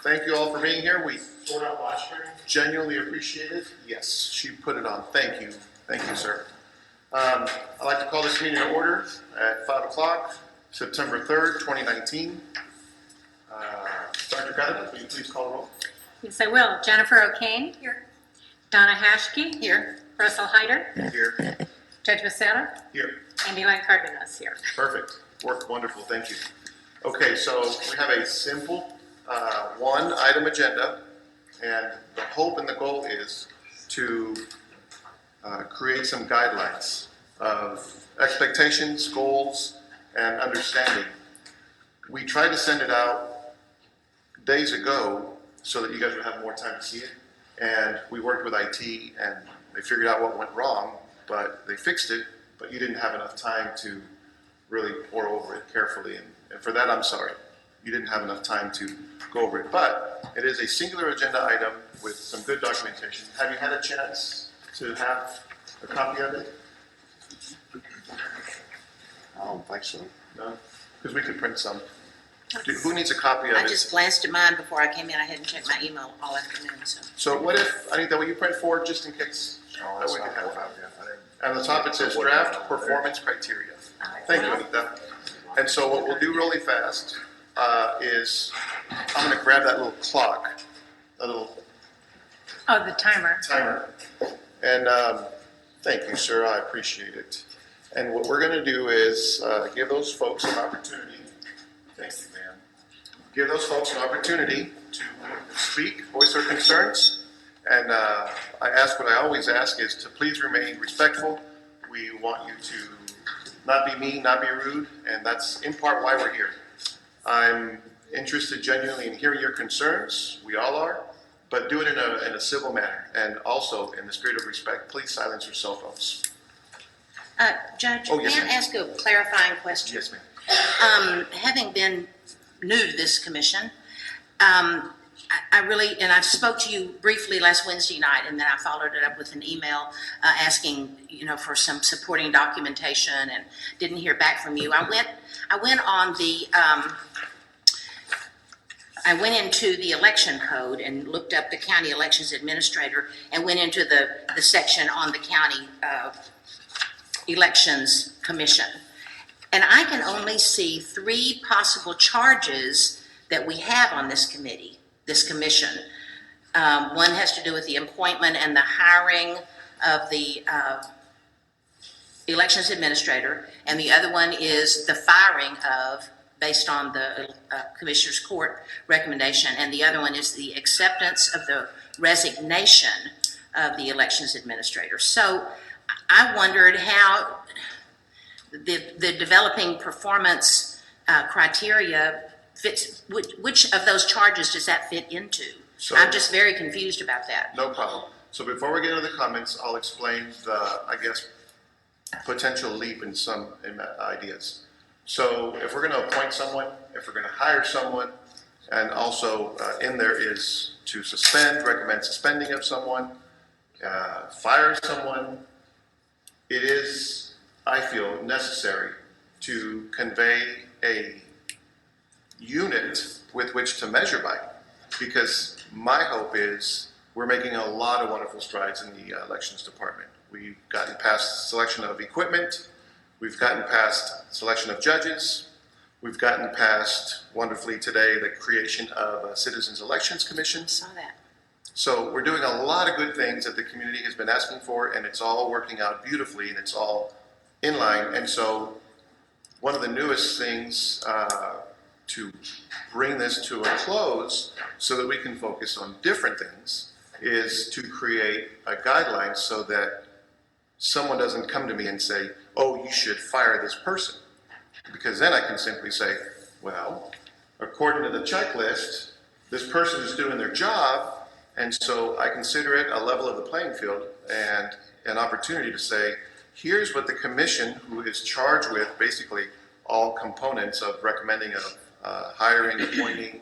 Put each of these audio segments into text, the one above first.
Thank you all for being here. We genuinely appreciate it. Yes, she put it on. Thank you. Thank you, sir. I'd like to call this meeting to order at 5 o'clock, September 3rd, 2019. Dr. Cuddiman, will you please call the roll? Yes, I will. Jennifer O'Kane. Here. Donna Hashke. Here. Russell Hyder. Here. Judge Becerra. Here. And Eli Cardenas here. Perfect. Worked wonderful. Thank you. Okay, so we have a simple one-item agenda, and the hope and the goal is to create some guidelines of expectations, goals, and understanding. We tried to send it out days ago so that you guys would have more time to see it, and we worked with IT and they figured out what went wrong, but they fixed it, but you didn't have enough time to really pour over it carefully, and for that I'm sorry. You didn't have enough time to go over it, but it is a singular agenda item with some good documentation. Have you had a chance to have a copy of it? I don't think so. No? Because we could print some. Who needs a copy of I it? just glanced at mine before I came in. I hadn't checked my email all afternoon, so. So what if, Anita, will you print four just in case? No, That that's we not could have what five. I've got. I didn't- And on the top it says draft performance criteria. Thank you, Anita. And so what we'll do really fast is, I'm gonna grab that little clock, that little Oh, the timer. timer. And thank you, sir, I appreciate it. And what we're gonna do is give those folks an opportunity. Thank you, ma'am. Give those folks an opportunity to speak, voice their concerns. And I ask what I always ask is to please remain respectful. We want you to not be mean, not be rude, and that's in part why we're here. I'm interested genuinely in hearing your concerns, we all are, but do it in a civil manner, and also in the spirit of respect. Please silence your cell phones. Judge, Oh, yes, may I ma'am. ask a clarifying question? Yes, ma'am. Having been new to this commission, I really, and I spoke to you briefly last Wednesday night, and then I followed it up with an email asking, for some supporting documentation, and didn't hear back from you. I went on the, I went into the election code and looked up the county elections administrator and went into the section on the county elections commission. And I can only see 3 possible charges that we have on this committee, this commission. One has to do with the appointment and the hiring of the elections administrator, and the other one is the firing of, based on the Commissioner's Court recommendation, and the other one is the acceptance of the resignation of the elections administrator. So I wondered how the developing performance criteria fits, which of those charges does that fit into? So- I'm just very confused about that. No problem. So before we get into the comments, I'll explain the, potential leap in some ideas. So if we're gonna appoint someone, if we're gonna hire someone, and also in there is to suspend, recommend suspending of someone, fire someone, it is, I feel, necessary to convey a unit with which to measure by. Because my hope is we're making a lot of wonderful strides in the elections department. We've gotten past selection of equipment, we've gotten past selection of judges, we've gotten past, wonderfully today, the creation of a Citizens Elections Commission. I saw that. So we're doing a lot of good things that the community has been asking for, and it's all working out beautifully, and it's all in line. And so one of the newest things to bring this to a close so that we can focus on different things is to create a guideline so that someone doesn't come to me and say, oh, you should fire this person. Because then I can simply say, well, according to the checklist, this person is doing their job, and so I consider it a level of the playing field and an opportunity to say, here's what the commission, who is charged with basically all components of recommending hiring, appointing,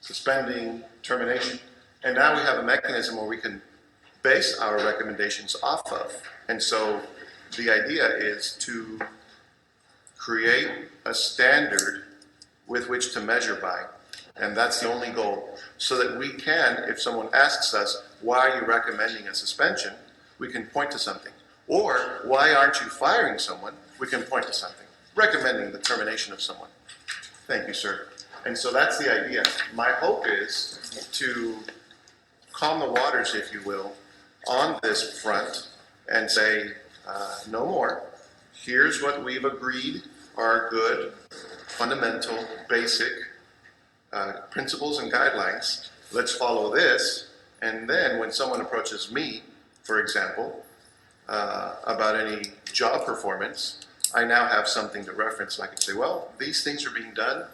suspending, termination, and now we have a mechanism where we can base our recommendations off of. And so the idea is to create a standard with which to measure by. And that's the only goal. So that we can, if someone asks us, why are you recommending a suspension? We can point to something. Or, why aren't you firing someone? We can point to something. Recommending the termination of someone. Thank you, sir. And so that's the idea. My hope is to calm the waters, if you will, on this front and say, no more. Here's what we've agreed are good, fundamental, basic principles and guidelines. Let's follow this. And then when someone approaches me, for example, about any job performance, I now have something to reference. And I can say, well, these things are being done.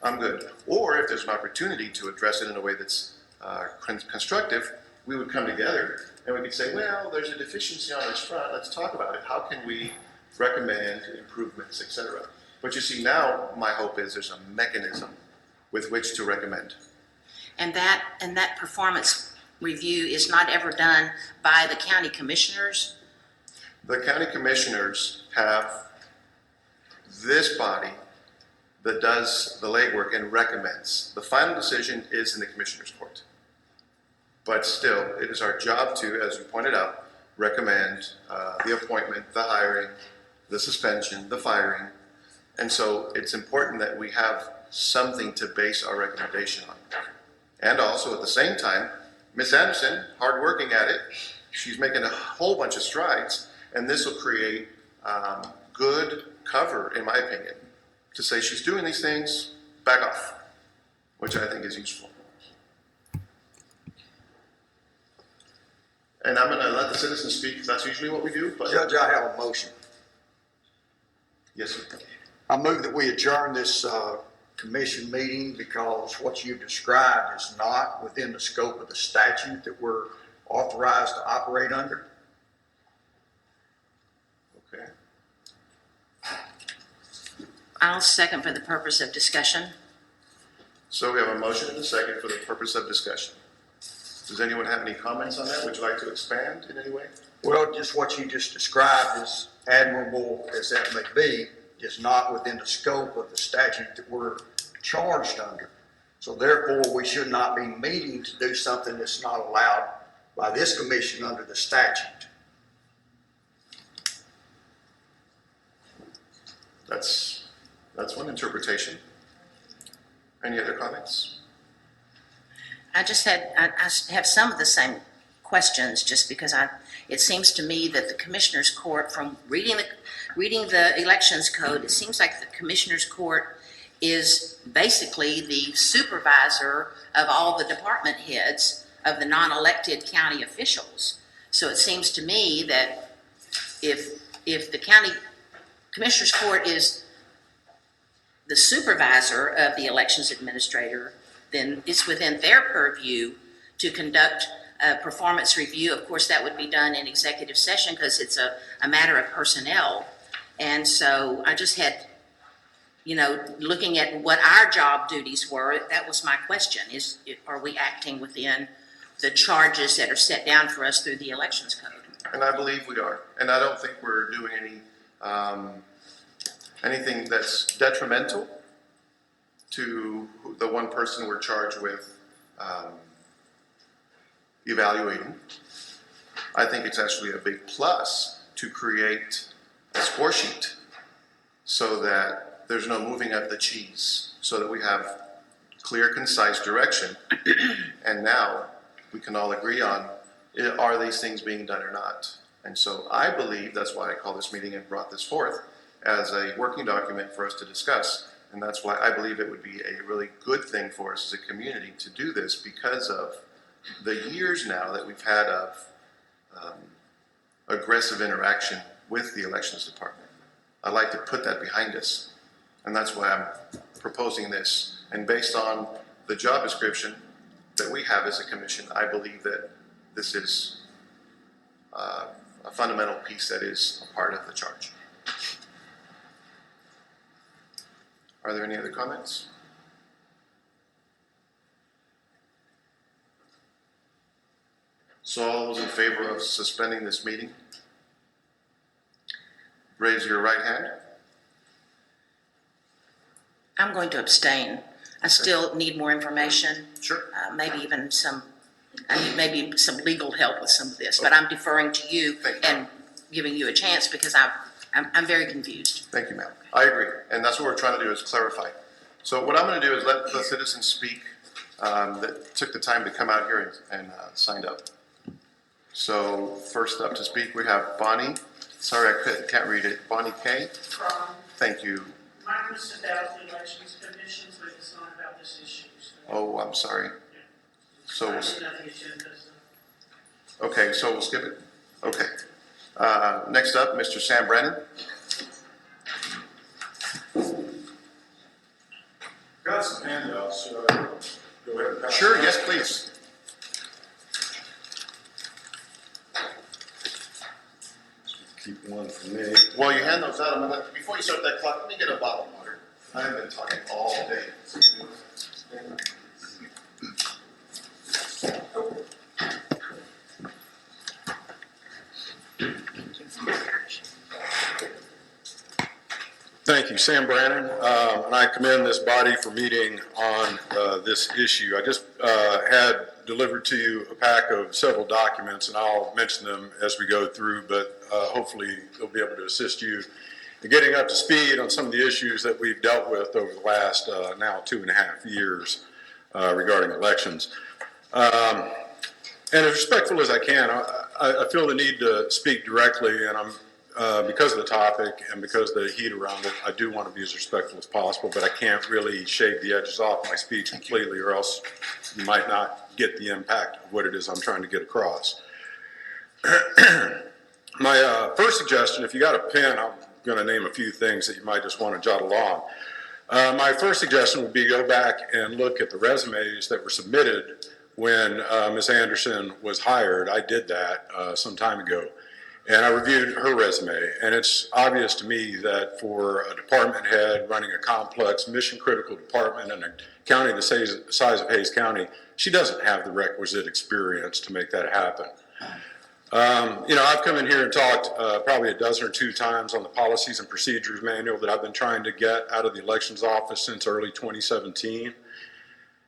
I'm good. Or if there's an opportunity to address it in a way that's constructive, we would come together and we could say, well, there's a deficiency on this front. Let's talk about it. How can we recommend improvements, etc. But you see, now my hope is there's a mechanism with which to recommend. And that performance review is not ever done by the county commissioners? The county commissioners have this body that does the legwork and recommends. The final decision is in the commissioner's court. But still, it is our job to, as you pointed out, recommend the appointment, the hiring, the suspension, the firing. And so it's important that we have something to base our recommendation on. And also at the same time, Ms. Anderson, hard working at it, she's making a whole bunch of strides, and this will create good cover, in my opinion, to say she's doing these things, back off, which I think is useful. And I'm gonna let the citizens speak, because that's usually what we do, but Judge, I have a motion. yes, sir. I move that we adjourn this commission meeting because what you've described is not within the scope of the statute that we're authorized to operate under. Okay. I'll second for the purpose of discussion. So we have a motion and a second for the purpose of discussion. Does anyone have any comments on that? Would you like to expand in any way? Well, just what you just described, as admirable as that may be, is not within the scope of the statute that we're charged under. So therefore, we should not be meeting to do something that's not allowed by this commission under the statute. That's one interpretation. Any other comments? I have some of the same questions, just because it seems to me that the Commissioners Court, from reading the Elections Code, it seems like the Commissioners Court is basically the supervisor of all the department heads of the non-elected county officials. So it seems to me that if the county Commissioners Court is the supervisor of the elections administrator, then it's within their purview to conduct a performance review. Of course, that would be done in executive session because it's a matter of personnel. And so I just had, looking at what our job duties were, that was my question, are we acting within the charges that are set down for us through the Elections Code? And I believe we are. And I don't think we're doing anything that's detrimental to the one person we're charged with evaluating. I think it's actually a big plus to create a score sheet so that there's no moving of the cheese, so that we have clear, concise direction. And now we can all agree on, are these things being done or not? And so I believe that's why I called this meeting and brought this forth as a working document for us to discuss. And that's why I believe it would be a really good thing for us as a community to do this, because of the years now that we've had of aggressive interaction with the elections department. I'd like to put that behind us. And that's why I'm proposing this. And based on the job description that we have as a commission, I believe that this is a fundamental piece that is a part of the charge. Are there any other comments? So all those in favor of suspending this meeting, raise your right hand. I'm going to abstain. I still need more information, Sure. maybe even maybe some legal help with some of this, but I'm deferring to you Thank you. and giving you a chance because I'm very confused. Thank you, ma'am. I agree, and that's what we're trying to do is clarify. So what I'm going to do is let the citizens speak that took the time to come out here and signed up. So first up to speak, we have Bonnie. Sorry, I can't read it. Bonnie K. Thank you. Mine was about the elections commissions, but it's not about this issue. So Oh, I'm sorry. So, I didn't know the agenda, so. okay, so we'll skip it. Okay. Next up, Mr. Sam Brennan. Got some handouts, so go ahead and pass. Sure, them. yes, please. Keep one for me. While you hand those out, before you start that clock, let me get a bottle of water. I've been talking all day. Thank you, Sam Brannon, and I commend this body for meeting on this issue. I just had delivered to you a pack of several documents, and I'll mention them as we go through, but hopefully they'll be able to assist you in getting up to speed on some of the issues that we've dealt with over the last now 2.5 years regarding elections. And as respectful as I can, I feel the need to speak directly, and I'm because of the topic and because of the heat around it, I do want to be as respectful as possible, but I can't really shave the edges off my speech completely, or else you might not get the impact of what it is I'm trying to get across. My first suggestion, if you got a pen, I'm going to name a few things that you might just want to jot along. My first suggestion would be go back and look at the resumes that were submitted when Ms. Anderson was hired. I did that some time ago. And I reviewed her resume, and it's obvious to me that for a department head running a complex, mission-critical department in a county the size of Hays County, she doesn't have the requisite experience to make that happen. I've come in here and talked probably a dozen or two times on the policies and procedures manual that I've been trying to get out of the elections office since early 2017.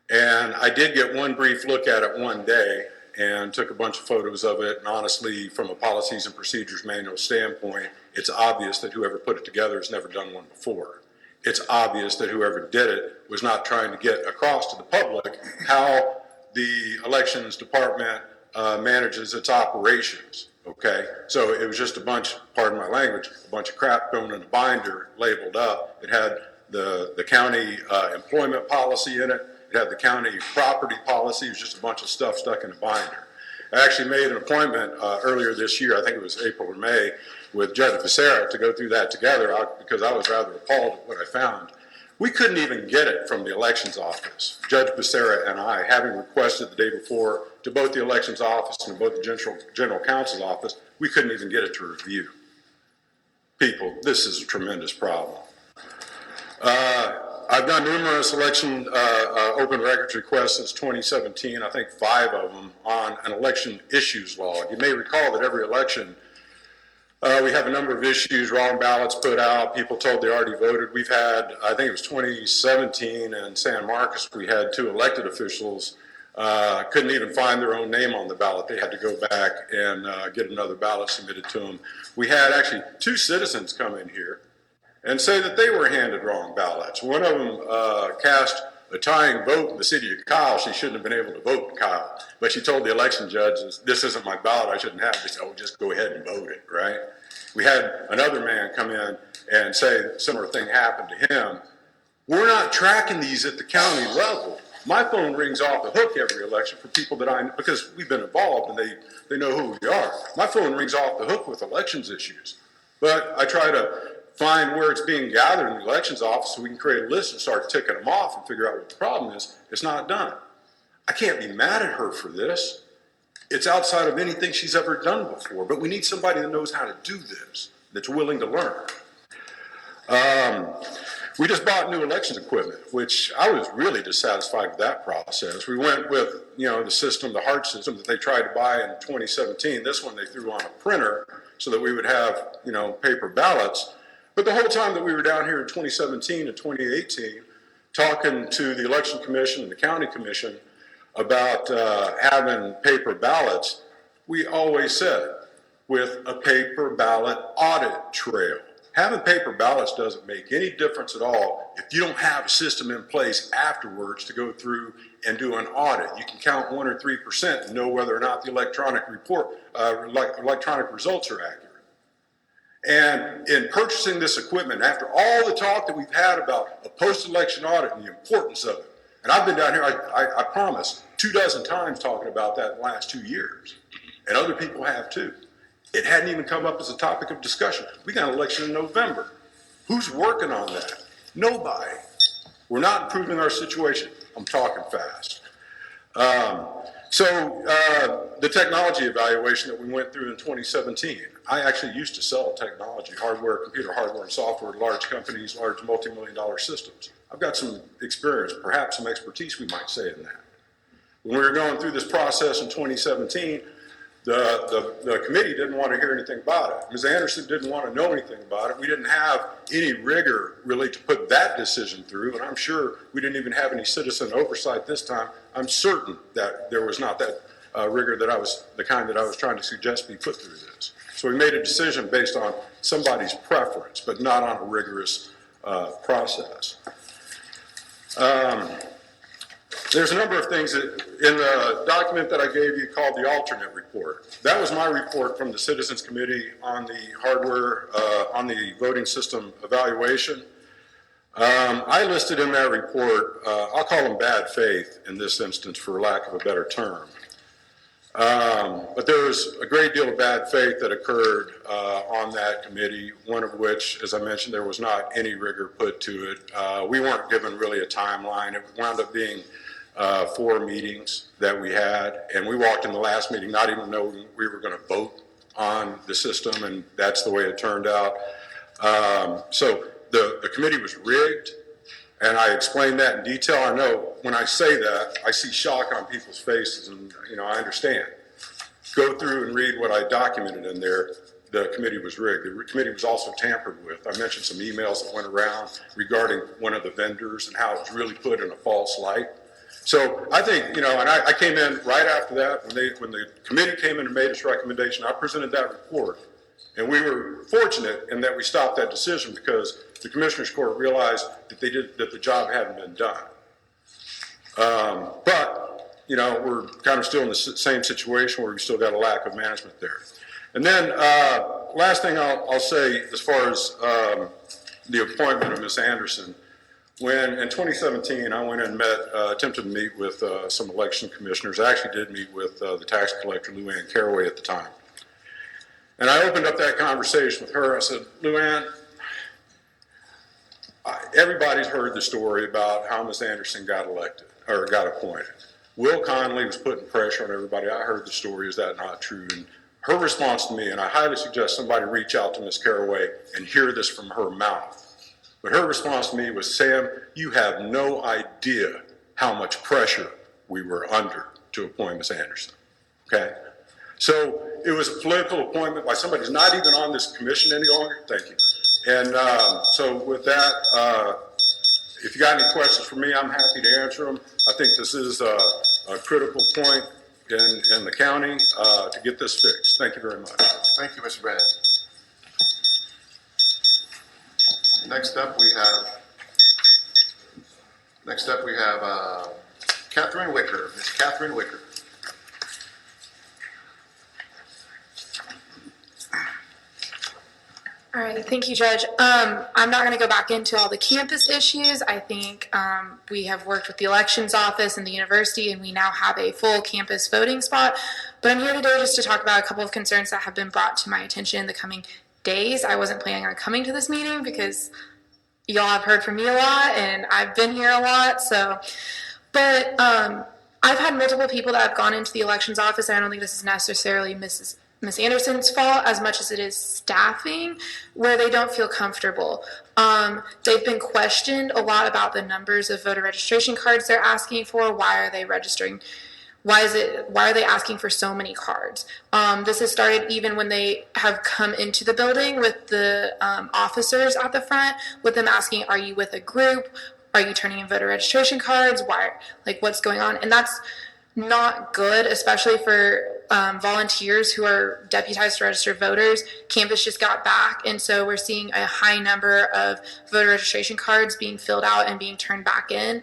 And I did get one brief look at it one day, and took a bunch of photos of it. And honestly, from a policies and procedures manual standpoint, it's obvious that whoever put it together has never done one before. It's obvious that whoever did it was not trying to get across to the public how the elections department manages its operations, okay? So it was just a bunch, pardon my language, a bunch of crap thrown in a binder, labeled up. It had the county employment policy in it. It had the county property policy. It was just a bunch of stuff stuck in a binder. I actually made an appointment earlier this year, I think it was April or May, with Judge Becerra to go through that together because I was rather appalled at what I found. We couldn't even get it from the elections office. Judge Becerra and I, having requested the day before to both the elections office and both the general counsel's office, we couldn't even get it to review. People, this is a tremendous problem. I've done numerous election open records requests since 2017, I think 5 of them, on an election issues log. You may recall that every election we have a number of issues, wrong ballots put out, people told they already voted. We've had, I think it was 2017 in San Marcos, we had 2 elected officials couldn't even find their own name on the ballot. They had to go back and get another ballot submitted to them. We had actually 2 citizens come in here and say that they were handed wrong ballots. One of them cast a tying vote in the city of Kyle. She shouldn't have been able to vote in Kyle. But she told the election judge, this isn't my ballot, I shouldn't have it. He said, oh, just go ahead and vote it, right? We had another man come in and say a similar thing happened to him. We're not tracking these at the county level. My phone rings off the hook every election for people that I know, because we've been involved and they know who we are. My phone rings off the hook with elections issues. But I try to find where it's being gathered in the elections office so we can create a list and start ticking them off and figure out what the problem is. It's not done. I can't be mad at her for this. It's outside of anything she's ever done before, but we need somebody that knows how to do this, that's willing to learn. We just bought new elections equipment, which I was really dissatisfied with that process. We went with, the system, the HART system that they tried to buy in 2017. This one they threw on a printer so that we would have, paper ballots. But the whole time that we were down here in 2017 and 2018, talking to the election commission and the county commission about having paper ballots, we always said with a paper ballot audit trail. Having paper ballots doesn't make any difference at all if you don't have a system in place afterwards to go through and do an audit. You can count 1 or 3% and know whether or not the electronic electronic results are accurate. And in purchasing this equipment, after all the talk that we've had about a post-election audit and the importance of it, and I've been down here, I promise, 24 times talking about that in the last 2 years, and other people have too. It hadn't even come up as a topic of discussion. We got an election in November. Who's working on that? Nobody. We're not improving our situation. I'm talking fast. The technology evaluation that we went through in 2017, I actually used to sell technology, hardware, computer hardware and software to large companies, large multi-million-dollar systems. I've got some experience, perhaps some expertise, we might say, in that. When we were going through this process in 2017, the committee didn't want to hear anything about it. Ms. Anderson didn't want to know anything about it. We didn't have any rigor really to put that decision through, and I'm sure we didn't even have any citizen oversight this time. I'm certain that there was not that rigor that the kind that I was trying to suggest be put through this. So we made a decision based on somebody's preference, but not on a rigorous process. There's a number of things that in the document that I gave you called the alternate report. That was my report from the Citizens Committee on the hardware, on the voting system evaluation. I listed in that report, I'll call them bad faith in this instance for lack of a better term. But there was a great deal of bad faith that occurred on that committee, one of which, as I mentioned, there was not any rigor put to it. We weren't given really a timeline. It wound up being 4 meetings that we had, and we walked in the last meeting not even knowing we were going to vote on the system, and that's the way it turned out. So the committee was rigged, and I explained that in detail. I know when I say that, I see shock on people's faces, and I understand. Go through and read what I documented in there. The committee was rigged. The committee was also tampered with. I mentioned some emails that went around regarding one of the vendors and how it was really put in a false light. So I think, and I came in right after that, when the committee came in and made its recommendation, I presented that report. And we were fortunate in that we stopped that decision because the Commissioners Court realized that the job hadn't been done. But we're kind of still in the same situation where we still got a lack of management there. And then last thing I'll say as far as the appointment of Ms. Anderson, when in 2017 I went and attempted to meet with some election commissioners. I actually did meet with the tax collector, Lou Ann Caraway, at the time. And I opened up that conversation with her. I said, Lou Ann, everybody's heard the story about how Ms. Anderson got elected, or got appointed. Will Connolly was putting pressure on everybody. I heard the story. Is that not true? And her response to me, and I highly suggest somebody reach out to Ms. Caraway and hear this from her mouth. But her response to me was, Sam, you have no idea how much pressure we were under to appoint Ms. Anderson, okay? So it was a political appointment by somebody who's not even on this commission any longer. Thank you. And so with that, if you got any questions for me, I'm happy to answer them. I think this is a critical point in the county to get this fixed. Thank you very much. Thank you, Mr. Brennan. Next up, we have Catherine Wicker. Ms. Catherine Wicker. All right, thank you, Judge. I'm not going to go back into all the campus issues. I think we have worked with the elections office and the university, and we now have a full campus voting spot. But I'm here today just to talk about a couple of concerns that have been brought to my attention in the coming days. I wasn't planning on coming to this meeting because y'all have heard from me a lot, and I've been here a lot. But I've had multiple people that have gone into the elections office, and I don't think this is necessarily Ms. Anderson's fault as much as it is staffing, where they don't feel comfortable. They've been questioned a lot about the numbers of voter registration cards they're asking for. Why are they registering? Why are they asking for so many cards? This has started even when they have come into the building with the officers at the front, with them asking, are you with a group? are you turning in voter registration cards? Why, like, what's going on? And that's not good, especially for volunteers who are deputized registered voters. Campus just got back, and so we're seeing a high number of voter registration cards being filled out and being turned back in.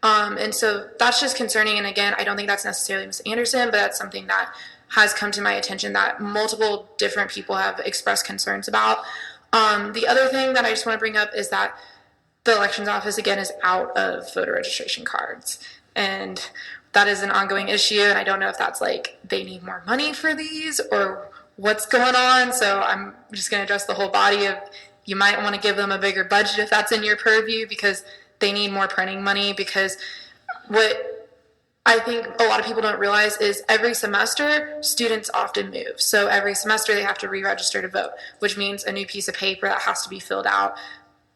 And so that's just concerning. And again, I don't think that's necessarily Ms. Anderson, but that's something that has come to my attention that multiple different people have expressed concerns about. The other thing that I just want to bring up is that the elections office, again, is out of voter registration cards. And that is an ongoing issue. And I don't know if that's like they need more money for these or what's going on. So I'm just going to address the whole body of you might want to give them a bigger budget if that's in your purview, because they need more printing money. Because what I think a lot of people don't realize is every semester students often move. So every semester they have to re-register to vote, which means a new piece of paper that has to be filled out.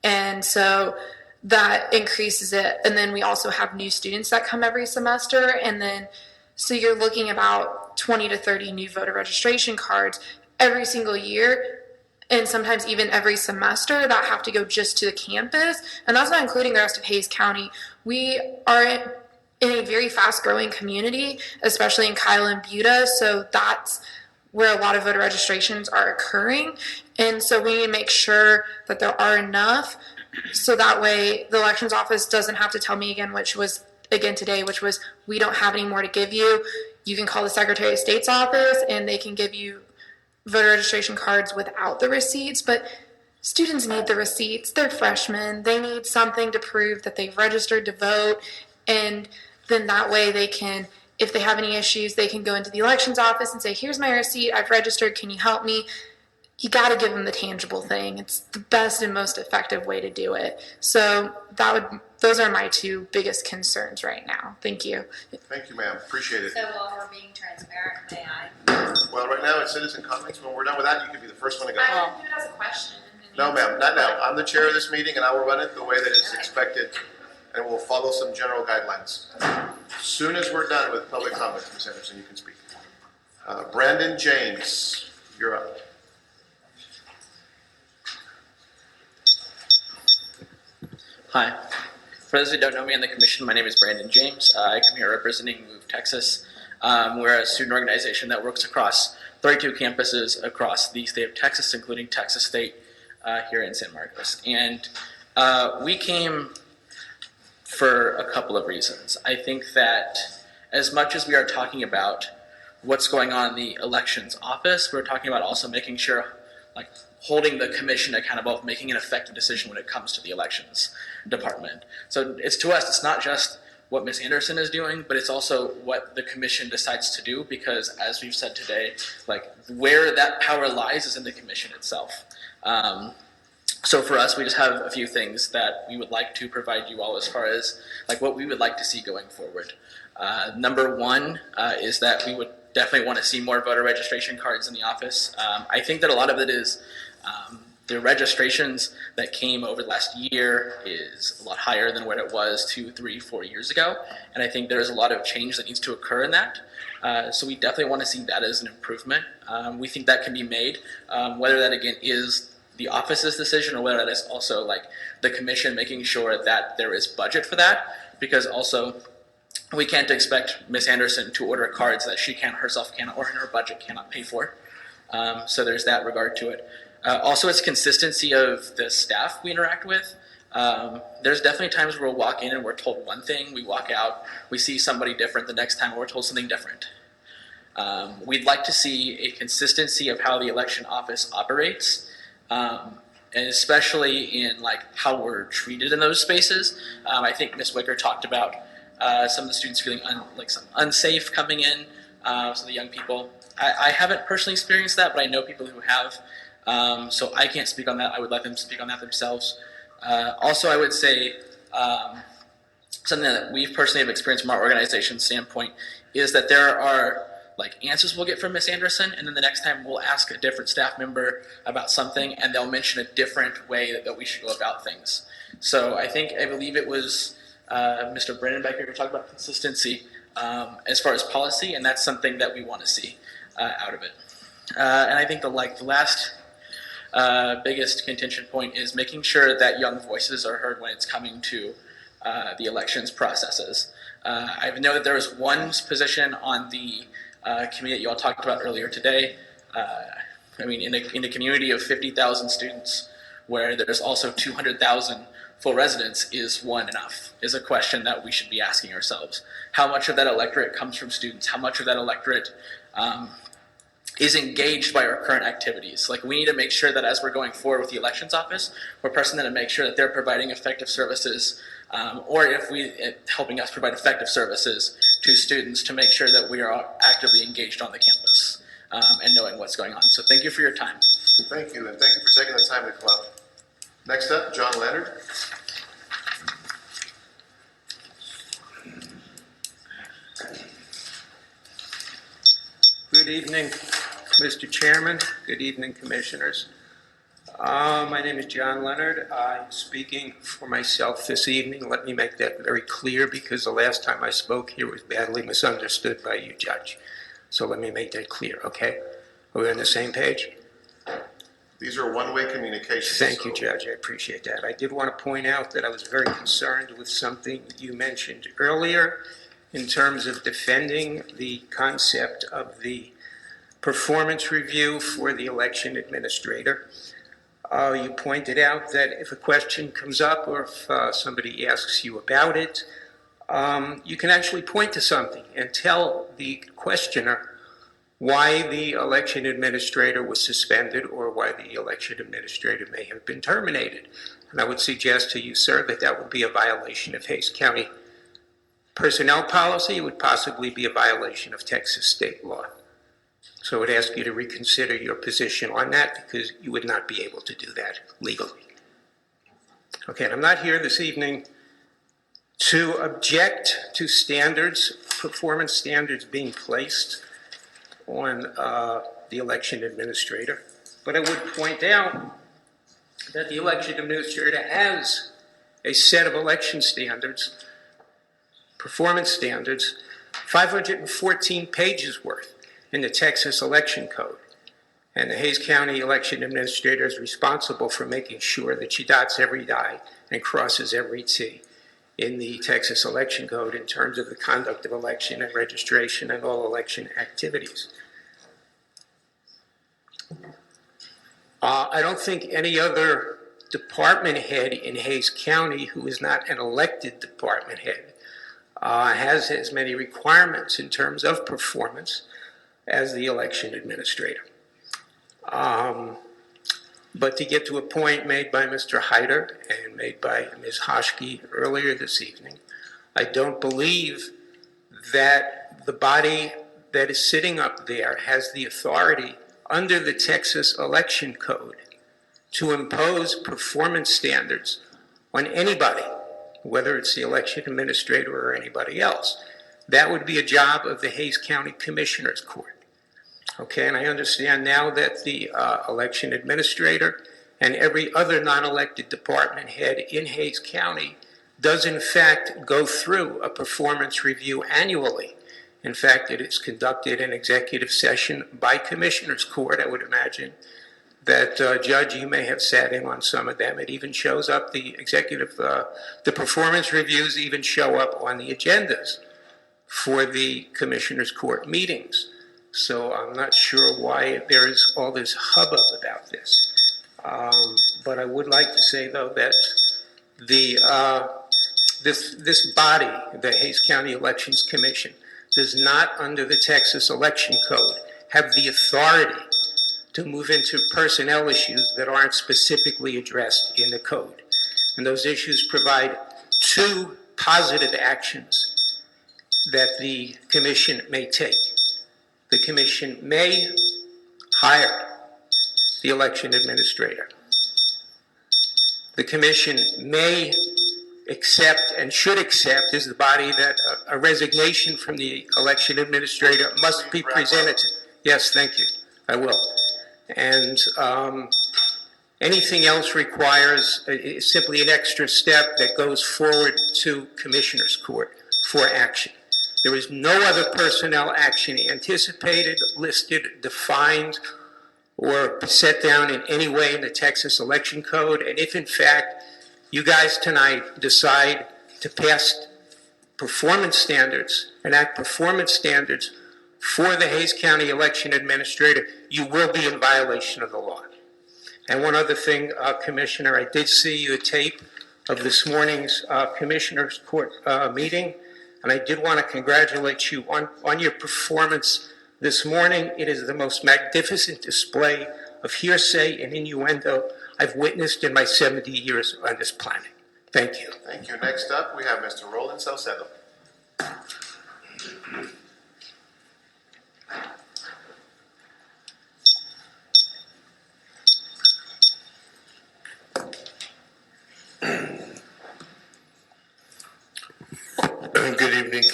And so that increases it. And then we also have new students that come every semester. And then, so you're looking about 20 to 30 new voter registration cards every single year. And sometimes even every semester that have to go just to the campus. And that's not including the rest of Hays County. We are in a very fast growing community, especially in Kyle and Buda. So that's where a lot of voter registrations are occurring. And so we need to make sure that there are enough, so that way the elections office doesn't have to tell me again, which was again today, which was we don't have any more to give you. You can call the Secretary of State's office and they can give you voter registration cards without the receipts. But students need the receipts. They're freshmen. They need something to prove that they've registered to vote. And then that way they can, if they have any issues, they can go into the elections office and say, here's my receipt, I've registered, can you help me? You got to give them the tangible thing. It's the best and most effective way to do it. So those are my two biggest concerns right now. Thank you. Thank you, ma'am. Appreciate it. So while we're being transparent, may I? Well, right now it's citizen comments. When we're done with that, you can be the first one to go. I would do it as a question. No, ma'am, not now. I'm the chair of this meeting and I will run it the way that is expected and we'll follow some general guidelines. As soon as we're done with public comments, Ms. Anderson, you can speak. Brandon James, you're up. Hi. For those who don't know me on the commission, my name is Brandon James. I come here representing Move Texas. We're a student organization that works across 32 campuses across the state of Texas, including Texas State here in San Marcos. And we came for a couple of reasons. I think that as much as we are talking about what's going on in the elections office, we're talking about also making sure, like, holding the commission accountable, making an effective decision when it comes to the elections department. So it's to us, it's not just what Ms. Anderson is doing, but it's also what the commission decides to do, because as we've said today, like, where that power lies is in the commission itself. So for us, we just have a few things that we would like to provide you all as far as like what we would like to see going forward. Number one is that we would definitely want to see more voter registration cards in the office. I think that a lot of it is the registrations that came over the last year is a lot higher than what it was 2, 3, 4 years ago. And I think there's a lot of change that needs to occur in that. So we definitely want to see that as an improvement. We think that can be made, whether that again is the office's decision or whether that is also like the commission making sure that there is budget for that, because also we can't expect Ms. Anderson to order cards that she herself cannot, or in her budget cannot pay for. So there's that regard to it. Also, it's consistency of the staff we interact with. There's definitely times where we'll walk in and we're told one thing, we walk out, we see somebody different the next time, we're told something different. We'd like to see a consistency of how the election office operates, and especially in like how we're treated in those spaces. I think Ms. Wicker talked about some of the students feeling some unsafe coming in, some of the young people. I haven't personally experienced that, but I know people who have. So I can't speak on that. I would let them speak on that themselves. Also, I would say something that we've personally have experienced from our organization standpoint is that there are like answers we'll get from Ms. Anderson, and then the next time we'll ask a different staff member about something, and they'll mention a different way that we should go about things. So I believe it was Mr. Brennan back here who talked about consistency as far as policy, and that's something that we want to see out of it. And I think the last biggest contention point is making sure that young voices are heard when it's coming to the elections processes. I know that there was one position on the committee that you all talked about earlier today. I mean, in a community of 50,000 students, where there's also 200,000 full residents, is one enough? Is a question that we should be asking ourselves. How much of that electorate comes from students? How much of that electorate is engaged by our current activities? Like, we need to make sure that as we're going forward with the elections office, we're pressing them to make sure that they're providing effective services, or if helping us provide effective services to students to make sure that we are actively engaged on the campus and knowing what's going on. So thank you for your time. Thank you, and thank you for taking the time to come up. Next up, John Leonard. Good evening, Mr. Chairman. Good evening, Commissioners. My name is John Leonard. I'm speaking for myself this evening. Let me make that very clear, because the last time I spoke here was badly misunderstood by you, Judge. So let me make that clear, okay? Are we on the same page? These are one-way communications. Thank you, so- Judge. I appreciate that. I did want to point out that I was very concerned with something you mentioned earlier in terms of defending the concept of the performance review for the election administrator. You pointed out that if a question comes up or if somebody asks you about it, you can actually point to something and tell the questioner why the election administrator was suspended or why the election administrator may have been terminated. And I would suggest to you, sir, that that would be a violation of Hays County personnel policy. It would possibly be a violation of Texas state law. So I would ask you to reconsider your position on that, because you would not be able to do that legally. Okay, and I'm not here this evening to object to standards, performance standards being placed on the election administrator, but I would point out that the election administrator has a set of election standards, performance standards, 514 pages worth in the Texas Election Code. And the Hays County Election Administrator is responsible for making sure that she dots every I and crosses every T in the Texas Election Code in terms of the conduct of election and registration and all election activities. I don't think any other department head in Hays County who is not an elected department head has as many requirements in terms of performance as the election administrator. But to get to a point made by Mr. Hyder and made by Ms. Hoschke earlier this evening, I don't believe that the body that is sitting up there has the authority under the Texas Election Code to impose performance standards on anybody, whether it's the election administrator or anybody else. That would be a job of the Hays County Commissioners Court. Okay, and I understand now that the election administrator and every other non-elected department head in Hays County does in fact go through a performance review annually. In fact, it is conducted in executive session by Commissioners Court. I would imagine that, Judge, you may have sat in on some of them. It even shows up, the performance reviews even show up on the agendas for the Commissioners Court meetings. So I'm not sure why there is all this hubbub about this. But I would like to say, though, that this body, the Hays County Elections Commission, does not, under the Texas Election Code, have the authority to move into personnel issues that aren't specifically addressed in the code. And those issues provide two positive actions that the commission may take. The commission may hire the election administrator. The commission may accept and should accept, as the body, that a resignation from the election administrator must be presented to. Yes, thank you. I will. And anything else requires simply an extra step that goes forward to Commissioners Court for action. There is no other personnel action anticipated, listed, defined, or set down in any way in the Texas Election Code. And if in fact you guys tonight decide to pass performance standards, enact performance standards for the Hayes County Election Administrator, you will be in violation of the law. And one other thing, Commissioner, I did see the tape of this morning's Commissioners Court meeting, and I did want to congratulate you on your performance this morning. It is the most magnificent display of hearsay and innuendo I've witnessed in my 70 years on this planet. Thank you. Thank you. Next up, we have Mr. Roland Salcedo. Good evening,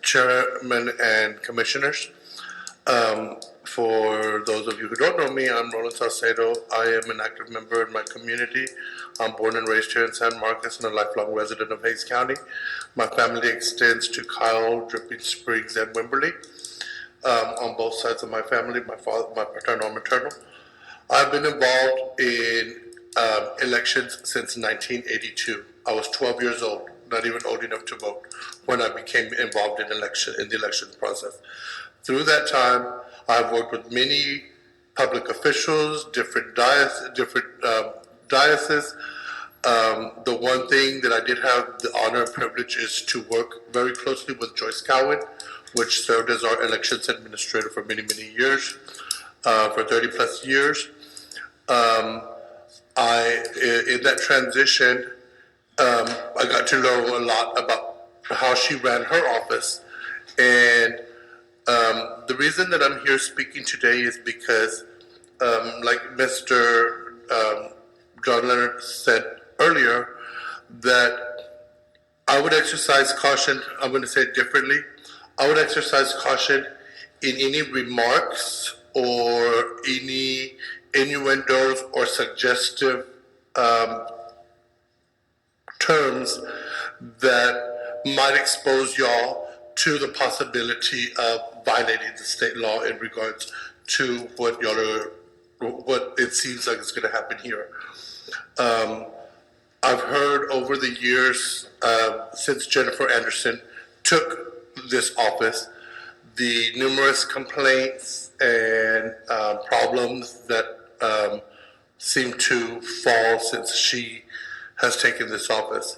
Chairman and Commissioners. For those of you who don't know me, I'm Roland Salcedo. I am an active member in my community. I'm born and raised here in San Marcos and a lifelong resident of Hayes County. My family extends to Kyle, Dripping Springs, and Wimberley. On both sides of my family, my paternal and maternal. I've been involved in elections since 1982. I was 12 years old, not even old enough to vote, when I became involved in the election process. Through that time, I've worked with many public officials, different dioceses. The one thing that I did have the honor and privilege is to work very closely with Joyce Cowan, which served as our elections administrator for many, many years, for 30 plus years. In that transition, I got to learn a lot about how she ran her office. And the reason that I'm here speaking today is because, like Mr. John Leonard said earlier, that I would exercise caution. I'm going to say it differently. I would exercise caution in any remarks or any innuendos or suggestive terms that might expose y'all to the possibility of violating the state law in regards to what it seems like is going to happen here. I've heard over the years, since Jennifer Anderson took this office, the numerous complaints and problems that seem to fall since she has taken this office.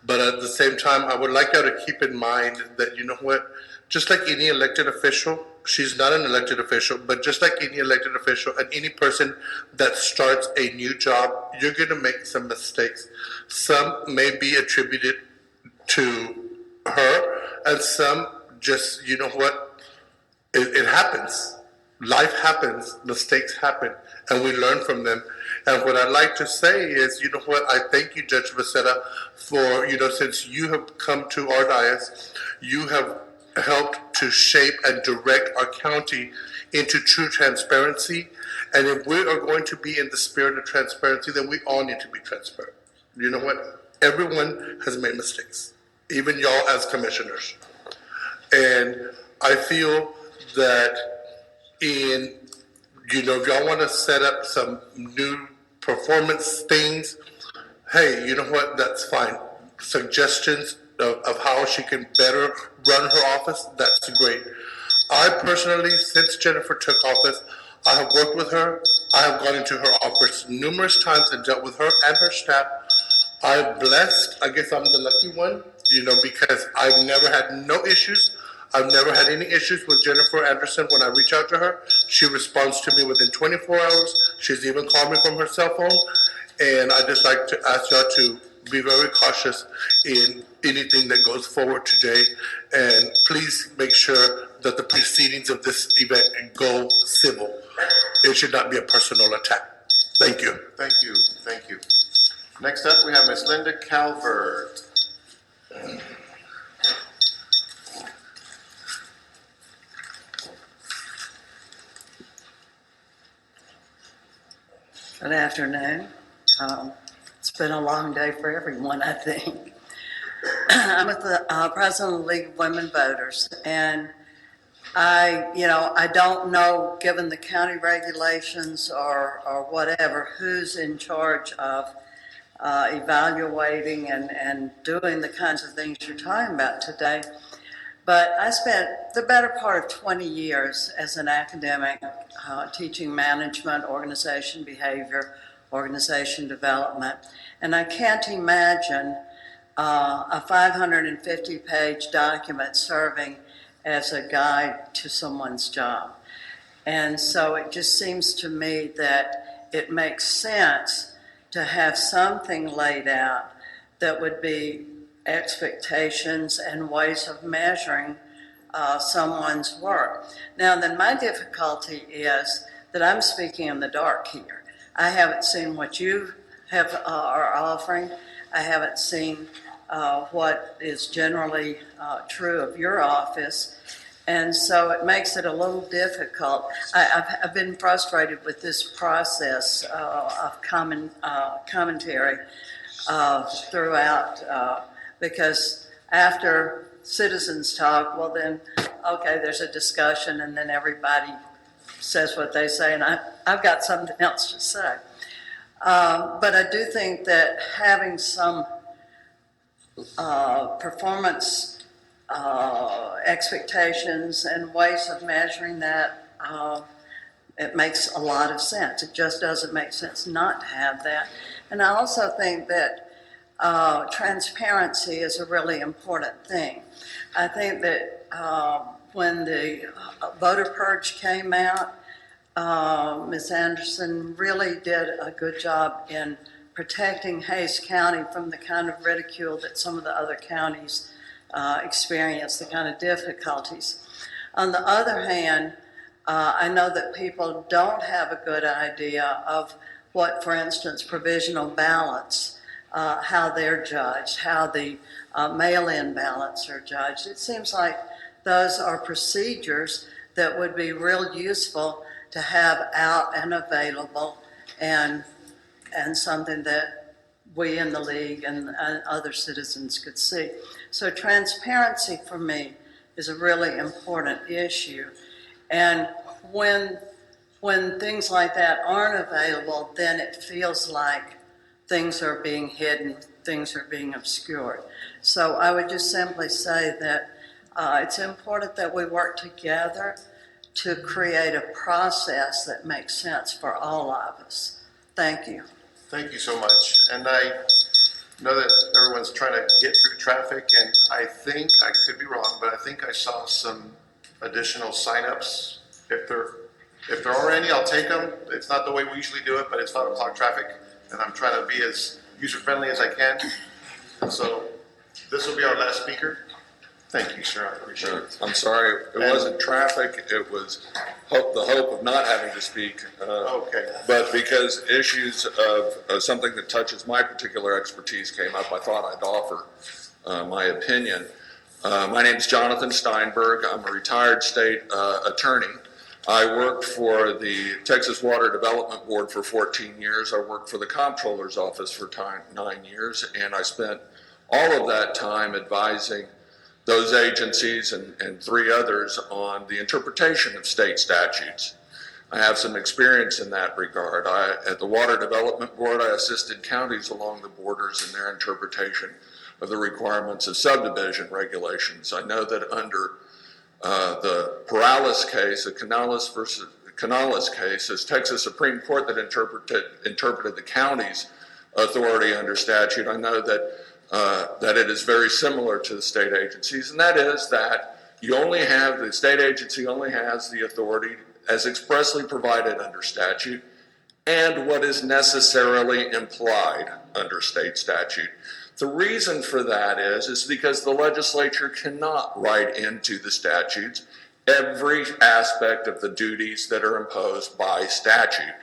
But at the same time, I would like y'all to keep in mind that, you know what, just like any elected official, she's not an elected official, but just like any elected official and any person that starts a new job, you're going to make some mistakes. Some may be attributed to her, and some just, you know what, it happens. Life happens, mistakes happen, and we learn from them. And what I'd like to say is, you know what, I thank you, Judge Becerra, for, since you have come to our dais, you have helped to shape and direct our county into true transparency. And if we are going to be in the spirit of transparency, then we all need to be transparent. You know what? Everyone has made mistakes, even y'all as commissioners. And I feel that if y'all want to set up some new performance things, hey, you know what, that's fine. Suggestions of how she can better run her office, that's great. I personally, since Jennifer took office, I have worked with her. I have gone into her office numerous times and dealt with her and her staff. I'm blessed. I guess I'm the lucky one, because I've never had no issues. I've never had any issues with Jennifer Anderson. When I reach out to her, she responds to me within 24 hours. She's even called me from her cell phone. And I just like to ask y'all to be very cautious in anything that goes forward today. And please make sure that the proceedings of this event go civil. It should not be a personal attack. Thank you. Thank you. Thank you. Next up, we have Ms. Linda Calvert. Good afternoon. It's been a long day for everyone, I think. I'm with the president of the League of Women Voters, and I don't know, given the county regulations or whatever, who's in charge of evaluating and doing the kinds of things you're talking about today. But I spent the better part of 20 years as an academic teaching management, organization behavior, organization development, and I can't imagine a 550-page document serving as a guide to someone's job. And so it just seems to me that it makes sense to have something laid out that would be expectations and ways of measuring someone's work. Now, then my difficulty is that I'm speaking in the dark here. I haven't seen what you are offering. I haven't seen what is generally true of your office. And so it makes it a little difficult. I've been frustrated with this process of commentary throughout because after citizens talk, well then, okay, there's a discussion and then everybody says what they say and I've got something else to say. But I do think that having some performance expectations and ways of measuring that, it makes a lot of sense. It just doesn't make sense not to have that. And I also think that transparency is a really important thing. I think that when the voter purge came out, Ms. Anderson really did a good job in protecting Hays County from the kind of ridicule that some of the other counties experience, the kind of difficulties. On the other hand, I know that people don't have a good idea of what, for instance, provisional ballots, how they're judged, how the mail-in ballots are judged. It seems like those are procedures that would be real useful to have out and available and something that we in the league and other citizens could see. So transparency for me is a really important issue. And when things like that aren't available, then it feels like things are being hidden, things are being obscured. So I would just simply say that it's important that we work together to create a process that makes sense for all of us. Thank you. Thank you so much. And I know that everyone's trying to get through traffic, and I think, I could be wrong, but I think I saw some additional signups. If there are any, I'll take them. It's not the way we usually do it, but it's 5 o'clock traffic, and I'm trying to be as user-friendly as I can. So this will be our last speaker. Thank you, sir. I appreciate it. I'm sorry, it wasn't traffic, it was the hope of not having to speak. Okay. But because issues of something that touches my particular expertise came up, I thought I'd offer my opinion. My name's Jonathan Steinberg. I'm a retired state attorney. I worked for the Texas Water Development Board for 14 years. I worked for the Comptroller's Office for 9 years, and I spent all of that time advising those agencies and 3 others on the interpretation of state statutes. I have some experience in that regard. At the Water Development Board, I assisted counties along the borders in their interpretation of the requirements of subdivision regulations. I know that under the Perales case, the Canales versus Canales case, as Texas Supreme Court that interpreted the county's authority under statute, I know that it is very similar to the state agencies, and that is that the state agency only has the authority as expressly provided under statute and what is necessarily implied under state statute. The reason for that is because the legislature cannot write into the statutes every aspect of the duties that are imposed by statute.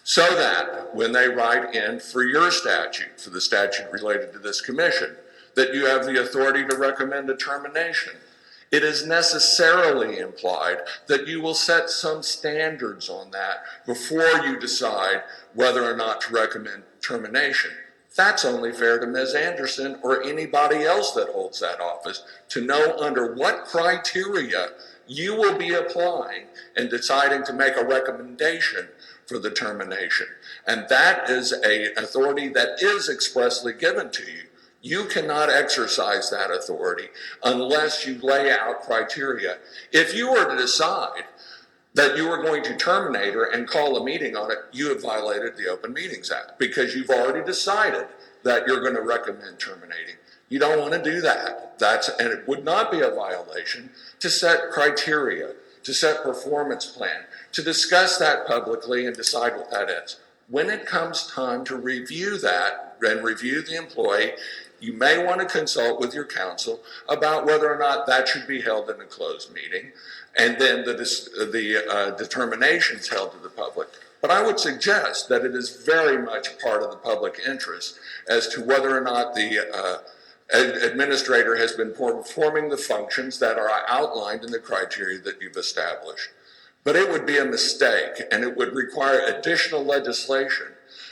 So that when they write in for your statute, for the statute related to this commission, that you have the authority to recommend a termination, it is necessarily implied that you will set some standards on that before you decide whether or not to recommend termination. That's only fair to Ms. Anderson or anybody else that holds that office to know under what criteria you will be applying and deciding to make a recommendation for the termination. And that is an authority that is expressly given to you. You cannot exercise that authority unless you lay out criteria. If you were to decide that you were going to terminate her and call a meeting on it, you have violated the Open Meetings Act because you've already decided that you're going to recommend terminating. You don't want to do that. And it would not be a violation to set criteria, to set performance plan, to discuss that publicly and decide what that is. When it comes time to review that and review the employee, you may want to consult with your counsel about whether or not that should be held in a closed meeting, and then the determinations held to the public. But I would suggest that it is very much part of the public interest as to whether or not the administrator has been performing the functions that are outlined in the criteria that you've established. But it would be a mistake, and it would require additional legislation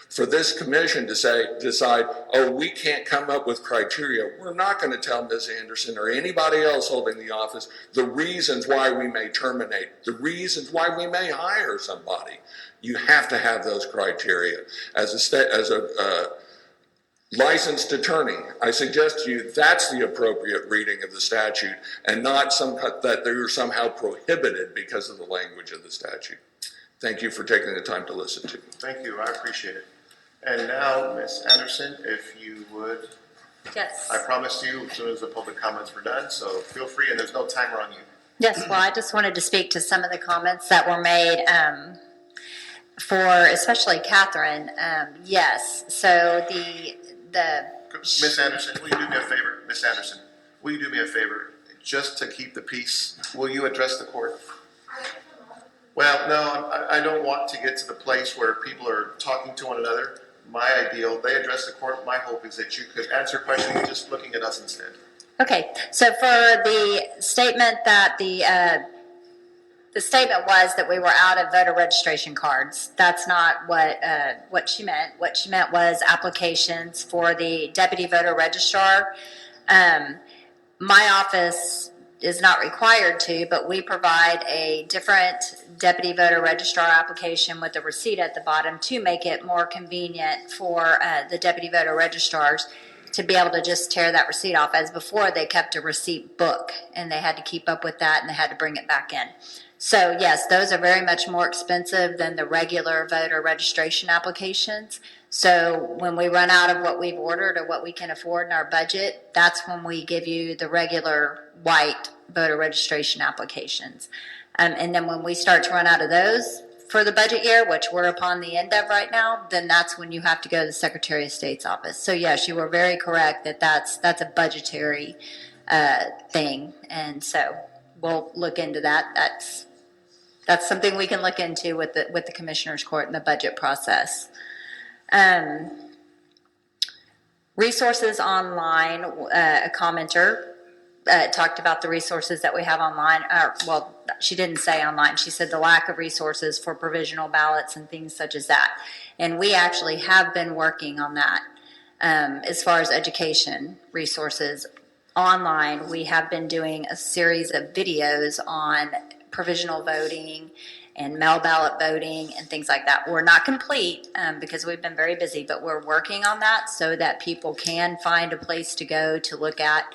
for this commission to decide, oh, we can't come up with criteria. We're not going to tell Ms. Anderson or anybody else holding the office the reasons why we may terminate, the reasons why we may hire somebody. You have to have those criteria. As a licensed attorney, I suggest to you that's the appropriate reading of the statute and not that they're somehow prohibited because of the language of the statute. Thank you for taking the time to listen to me. Thank you, I appreciate it. And now, Ms. Anderson, if you would, Yes. I promised you as soon as the public comments were done, so feel free, and there's no timer on you. Yes, well, I just wanted to speak to some of the comments that were made for especially Catherine. Yes, so the Ms. Anderson, will you do me a favor? Ms. Anderson, will you do me a favor? Just to keep the peace, will you address the court? Well, no, I don't want to get to the place where people are talking to one another. My ideal, they address the court. My hope is that you could answer questions just looking at us instead. Okay, so for the statement that the statement was that we were out of voter registration cards. That's not what she meant. What she meant was applications for the deputy voter registrar. My office is not required to, but we provide a different deputy voter registrar application with a receipt at the bottom to make it more convenient for the deputy voter registrars to be able to just tear that receipt off. As before, they kept a receipt book and they had to keep up with that and they had to bring it back in. So yes, those are very much more expensive than the regular voter registration applications. So when we run out of what we've ordered or what we can afford in our budget, that's when we give you the regular white voter registration applications. And then when we start to run out of those for the budget year, which we're upon the end of right now, then that's when you have to go to the Secretary of State's office. So yes, you were very correct that that's a budgetary thing. And so we'll look into that. That's something we can look into with the Commissioner's Court and the budget process. Resources online, a commenter talked about the resources that we have online. Well, she didn't say online. She said the lack of resources for provisional ballots and things such as that. And we actually have been working on that as far as education resources online. We have been doing a series of videos on provisional voting and mail ballot voting and things like that. We're not complete because we've been very busy, but we're working on that so that people can find a place to go to look at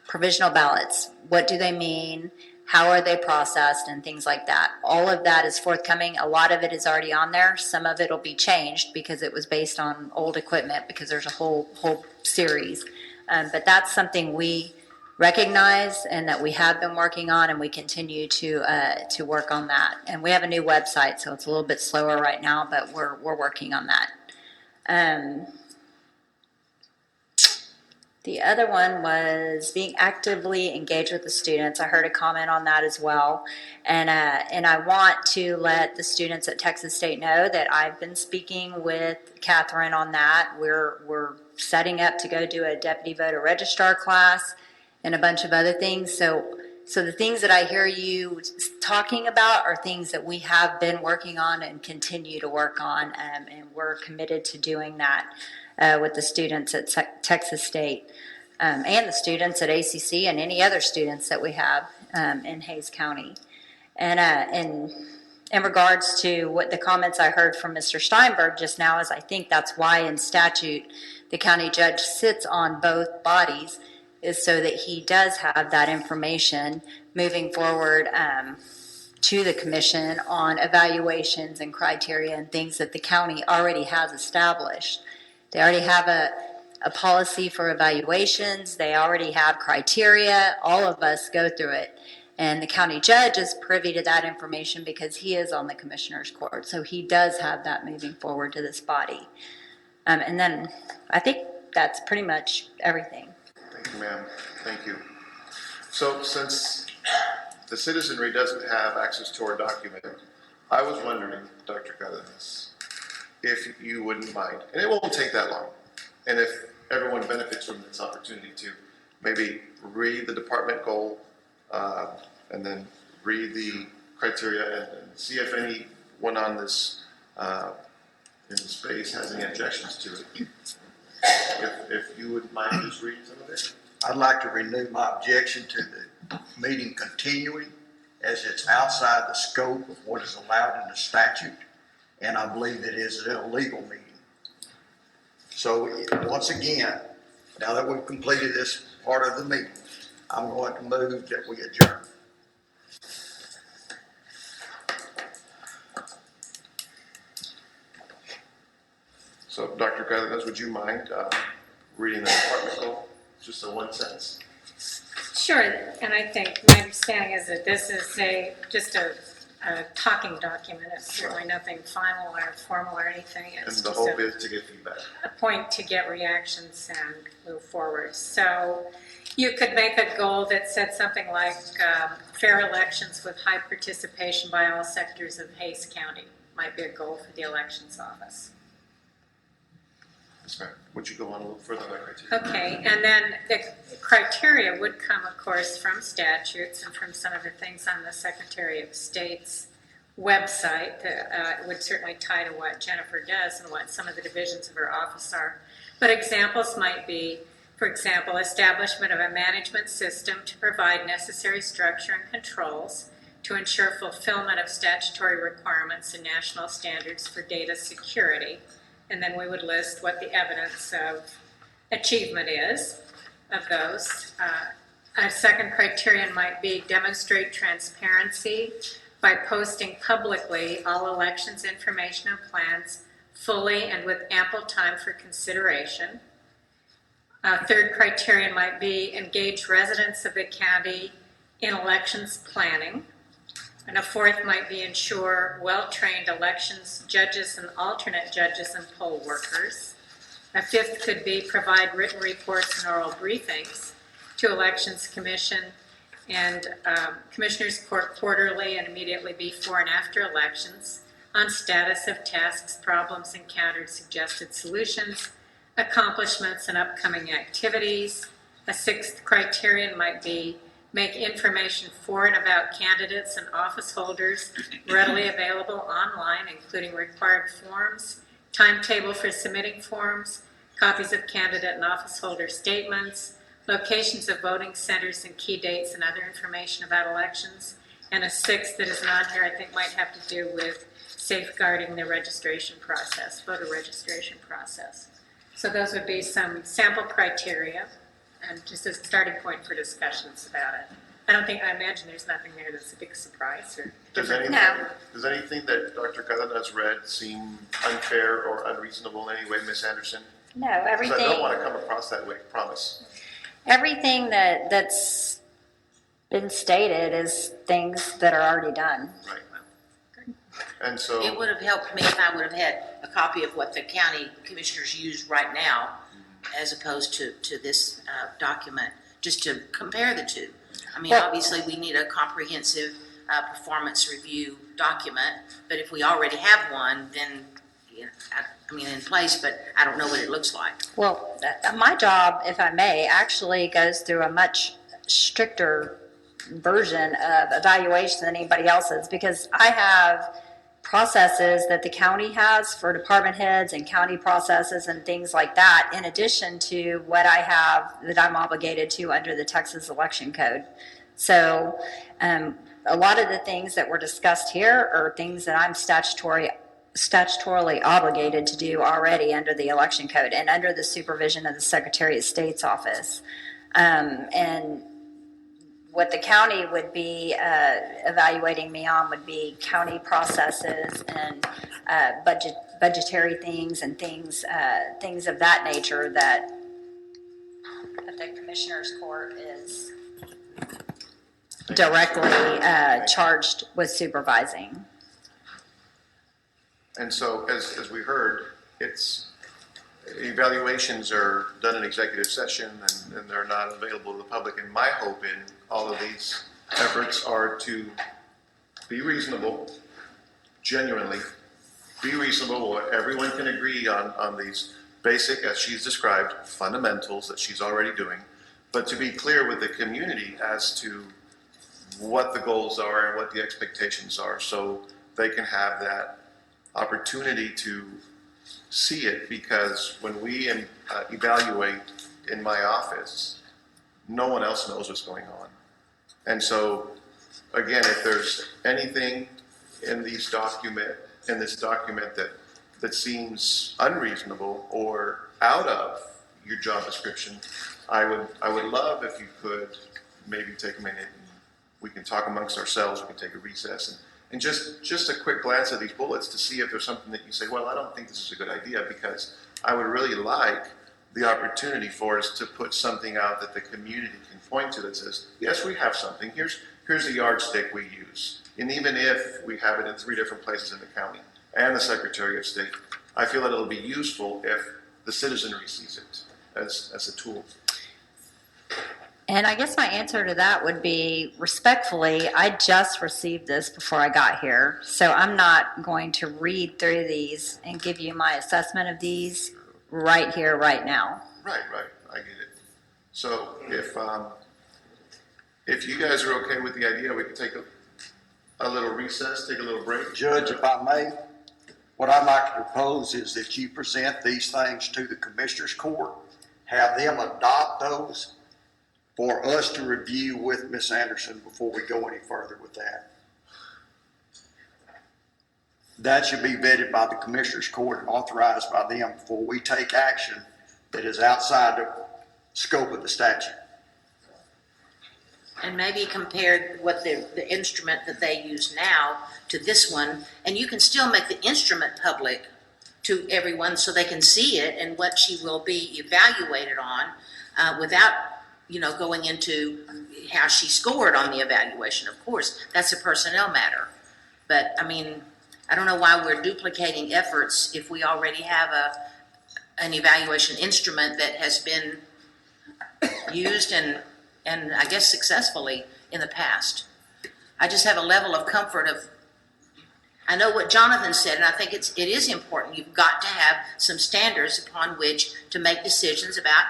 provisional ballots. What do they mean? How are they processed and things like that? All of that is forthcoming. A lot of it is already on there. Some of it will be changed because it was based on old equipment because there's a whole series. But that's something we recognize and that we have been working on, and we continue to work on that. And we have a new website, so it's a little bit slower right now, but we're working on that. The other one was being actively engaged with the students. I heard a comment on that as well. And I want to let the students at Texas State know that I've been speaking with Catherine on that. We're setting up to go do a deputy voter registrar class and a bunch of other things. So the things that I hear you talking about are things that we have been working on and continue to work on, and we're committed to doing that with the students at Texas State and the students at ACC and any other students that we have in Hays County. And in regards to what the comments I heard from Mr. Steinberg just now, is I think that's why in statute the county judge sits on both bodies, is so that he does have that information moving forward to the commission on evaluations and criteria and things that the county already has established. They already have a policy for evaluations. They already have criteria. All of us go through it. And the county judge is privy to that information because he is on the commissioner's court. So he does have that moving forward to this body. And then I think that's pretty much everything. Thank you, ma'am. Thank you. So since the citizenry doesn't have access to our document, I was wondering, Dr. Cardenas, if you wouldn't mind, and it won't take that long, and if everyone benefits from this opportunity to maybe read the department goal, and then read the criteria and see if anyone on this, in the space has any objections to it. If you would mind just reading some of it. I'd like to renew my objection to the meeting continuing, as it's outside the scope of what is allowed in the statute, and I believe that it is an illegal meeting. So once again, now that we've completed this part of the meeting, I'm going to move that we adjourn. So, Dr. Cardenas, would you mind reading the department goal? Just a one sentence. Sure, and I think my understanding is that this is just a talking document. It's certainly nothing final or formal or anything. And It's the just hope is to get feedback. a point to get reactions and move forward. So you could make a goal that said something like fair elections with high participation by all sectors of Hays County might be a goal for the elections office. Yes, ma'am. Would you go on a little further on that criteria? Okay, and then the criteria would come, of course, from statutes and from some of the things on the Secretary of State's website that would certainly tie to what Jennifer does and what some of the divisions of her office are. But examples might be, for example, establishment of a management system to provide necessary structure and controls to ensure fulfillment of statutory requirements and national standards for data security. And then we would list what the evidence of achievement is of those. A second criterion might be demonstrate transparency by posting publicly all elections information and plans fully and with ample time for consideration. A third criterion might be engage residents of the county in elections planning. And a fourth might be ensure well-trained elections judges and alternate judges and poll workers. A fifth could be provide written reports and oral briefings to Elections Commission and Commissioners Court quarterly and immediately before and after elections on status of tasks, problems encountered, suggested solutions, accomplishments, and upcoming activities. A sixth criterion might be make information for and about candidates and office holders readily available online, including required forms, timetable for submitting forms, copies of candidate and office holder statements, locations of voting centers and key dates and other information about elections. And a sixth that is not here, I think might have to do with safeguarding the registration process, voter registration process. So those would be some sample criteria and just a starting point for discussions about it. I imagine there's nothing there that's a big surprise or Does different. anything that Dr. Cardenas read seem unfair or unreasonable in any way, Ms. Anderson? No, 'Cause everything. I don't want to come across that way, promise. Everything that's been stated is things that are already done. Right. And so. It would have helped me if I would have had a copy of what the county commissioners use right now as opposed to this document, just to compare the two. I mean, Well- obviously, we need a comprehensive performance review document, but if we already have one, then, you know, I mean, in place, but I don't know what it looks like. Well, my job, if I may, actually goes through a much stricter version of evaluation than anybody else's, because I have processes that the county has for department heads and county processes and things like that, in addition to what I have that I'm obligated to under the Texas Election Code. So a lot of the things that were discussed here are things that I'm statutorily obligated to do already under the election code and under the supervision of the Secretary of State's office. And what the county would be evaluating me on would be county processes and budgetary things and things of that nature that the Commissioner's Court is directly charged with supervising. And so, as we heard, evaluations are done in executive session and they're not available to the public. And my hope in all of these efforts are to be reasonable, genuinely, be reasonable, where everyone can agree on these basic, as she's described, fundamentals that she's already doing, but to be clear with the community as to what the goals are and what the expectations are, so they can have that opportunity to see it. Because when we evaluate in my office, no one else knows what's going on. And so, again, if there's anything in this document that seems unreasonable or out of your job description, I would love if you could maybe take a minute and we can talk amongst ourselves. We can take a recess and just a quick glance at these bullets to see if there's something that you say, well, I don't think this is a good idea, because I would really like the opportunity for us to put something out that the community can point to that says, yes, we have something. Here's the yardstick we use. And even if we have it in 3 different places in the county and the Secretary of State, I feel that it'll be useful if the citizenry sees it as a tool. And I guess my answer to that would be, respectfully, I just received this before I got here, so I'm not going to read through these and give you my assessment of these right here, right now. Right, I get it. So if you guys are okay with the idea, we could take a little recess, take a little break. Judge, if I may, what I'd like to propose is that you present these things to the Commissioners Court, have them adopt those for us to review with Ms. Anderson before we go any further with that. That should be vetted by the Commissioners Court and authorized by them before we take action that is outside the scope of the statute. And maybe compare what the instrument that they use now to this one, and you can still make the instrument public to everyone so they can see it and what she will be evaluated on, without, going into how she scored on the evaluation. Of course, that's a personnel matter. But, I don't know why we're duplicating efforts if we already have an evaluation instrument that has been used and I guess successfully in the past. I just have a level of comfort I know what Jonathan said, and I think it is important. You've got to have some standards upon which to make decisions about,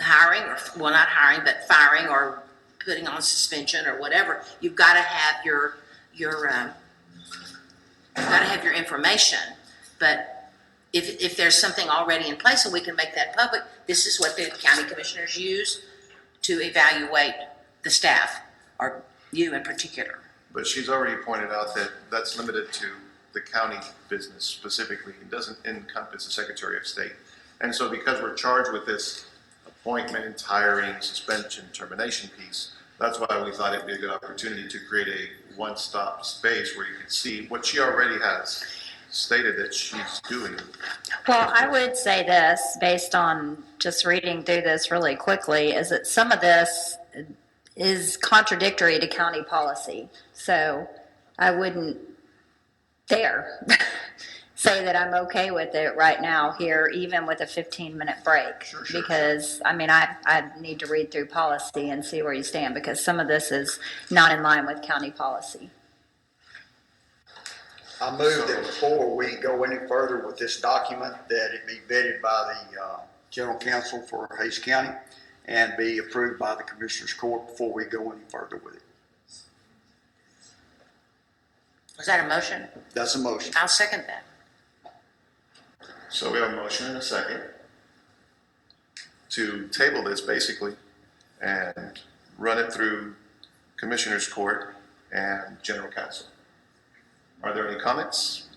hiring, or, not hiring, but firing or putting on suspension or whatever. You've got to have your information. But if there's something already in place and we can make that public, this is what the county commissioners use to evaluate the staff, or you in particular. But she's already pointed out that that's limited to the county business specifically. It doesn't encompass the Secretary of State. And so because we're charged with this appointment, hiring, suspension, termination piece, that's why we thought it'd be a good opportunity to create a one-stop space where you can see what she already has stated that she's doing. Well, I would say this, based on just reading through this really quickly, is that some of this is contradictory to county policy. So I wouldn't dare say that I'm okay with it right now here, even with a 15-minute break. Sure. Because, I need to read through policy and see where you stand, because some of this is not in line with county policy. I move that before we go any further with this document, that it be vetted by the General Counsel for Hays County and be approved by the Commissioners Court before we go any further with it. Was that a motion? That's a motion. I'll second that. So we have a motion and a second to table this basically and run it through Commissioners Court and General Counsel. Are there any comments?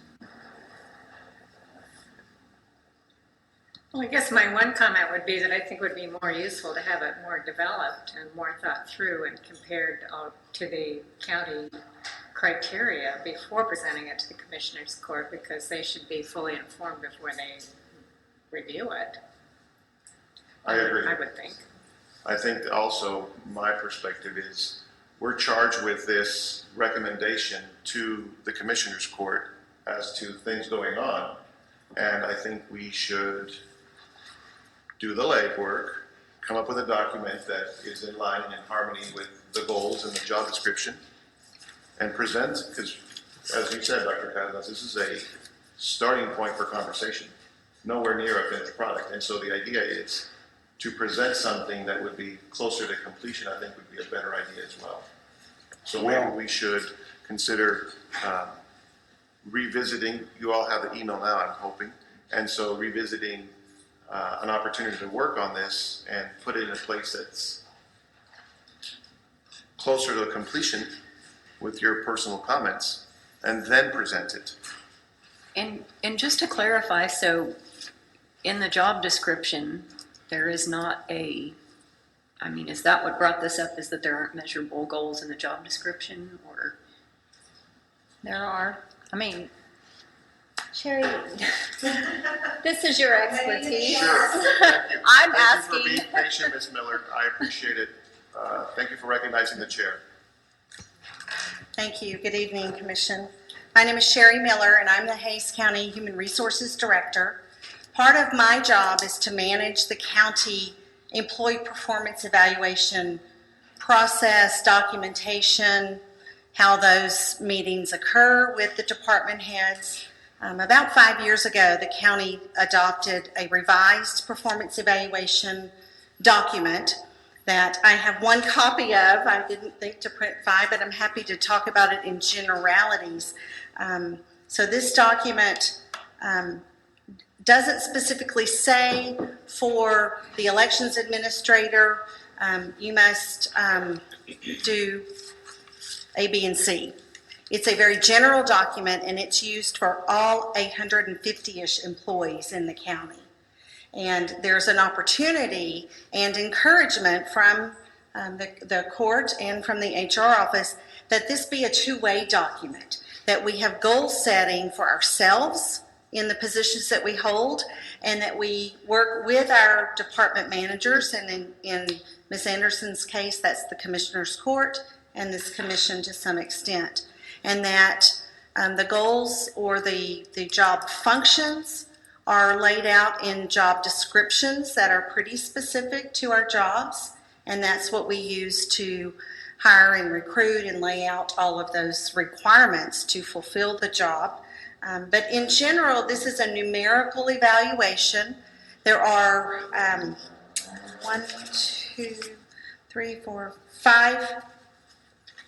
Well, I guess my one comment would be that I think it would be more useful to have it more developed and more thought through and compared to the county criteria before presenting it to the Commissioners Court, because they should be fully informed before they review it. I agree. I would think. I think also my perspective is we're charged with this recommendation to the Commissioners Court as to things going on. And I think we should do the legwork, come up with a document that is in line and in harmony with the goals and the job description, and present, because as you said, Dr. Casas, this is a starting point for conversation, nowhere near a finished product. And so the idea is to present something that would be closer to completion, I think would be a better idea as well. So maybe we should consider revisiting, you all have the email now, I'm hoping, and so revisiting an opportunity to work on this and put it in a place that's closer to completion with your personal comments, and then present it. And just to clarify, so in the job description, there is not a, I mean, is that what brought this up, is that there aren't measurable goals in the job description, or? There are. I mean, Sherry, this is your expertise. Sure, thank you. I'm Thank asking. you for being patient, Ms. Miller. I appreciate it. Thank you for recognizing the chair. Thank you. Good evening, Commission. My name is Sherry Miller, and I'm the Hays County Human Resources Director. Part of my job is to manage the county employee performance evaluation process, documentation, how those meetings occur with the department heads. About 5 years ago, the county adopted a revised performance evaluation document that I have one copy of. I didn't think to print 5, but I'm happy to talk about it in generalities. So this document doesn't specifically say for the elections administrator, you must do A, B, and C. It's a very general document, and it's used for all 850-ish employees in the county. And there's an opportunity and encouragement from the court and from the HR office that this be a two-way document, that we have goal setting for ourselves in the positions that we hold, and that we work with our department managers, and in Ms. Anderson's case, that's the Commissioner's Court and this commission to some extent. And that the goals or the job functions are laid out in job descriptions that are pretty specific to our jobs, and that's what we use to hire and recruit and lay out all of those requirements to fulfill the job. But in general, this is a numerical evaluation. There are 5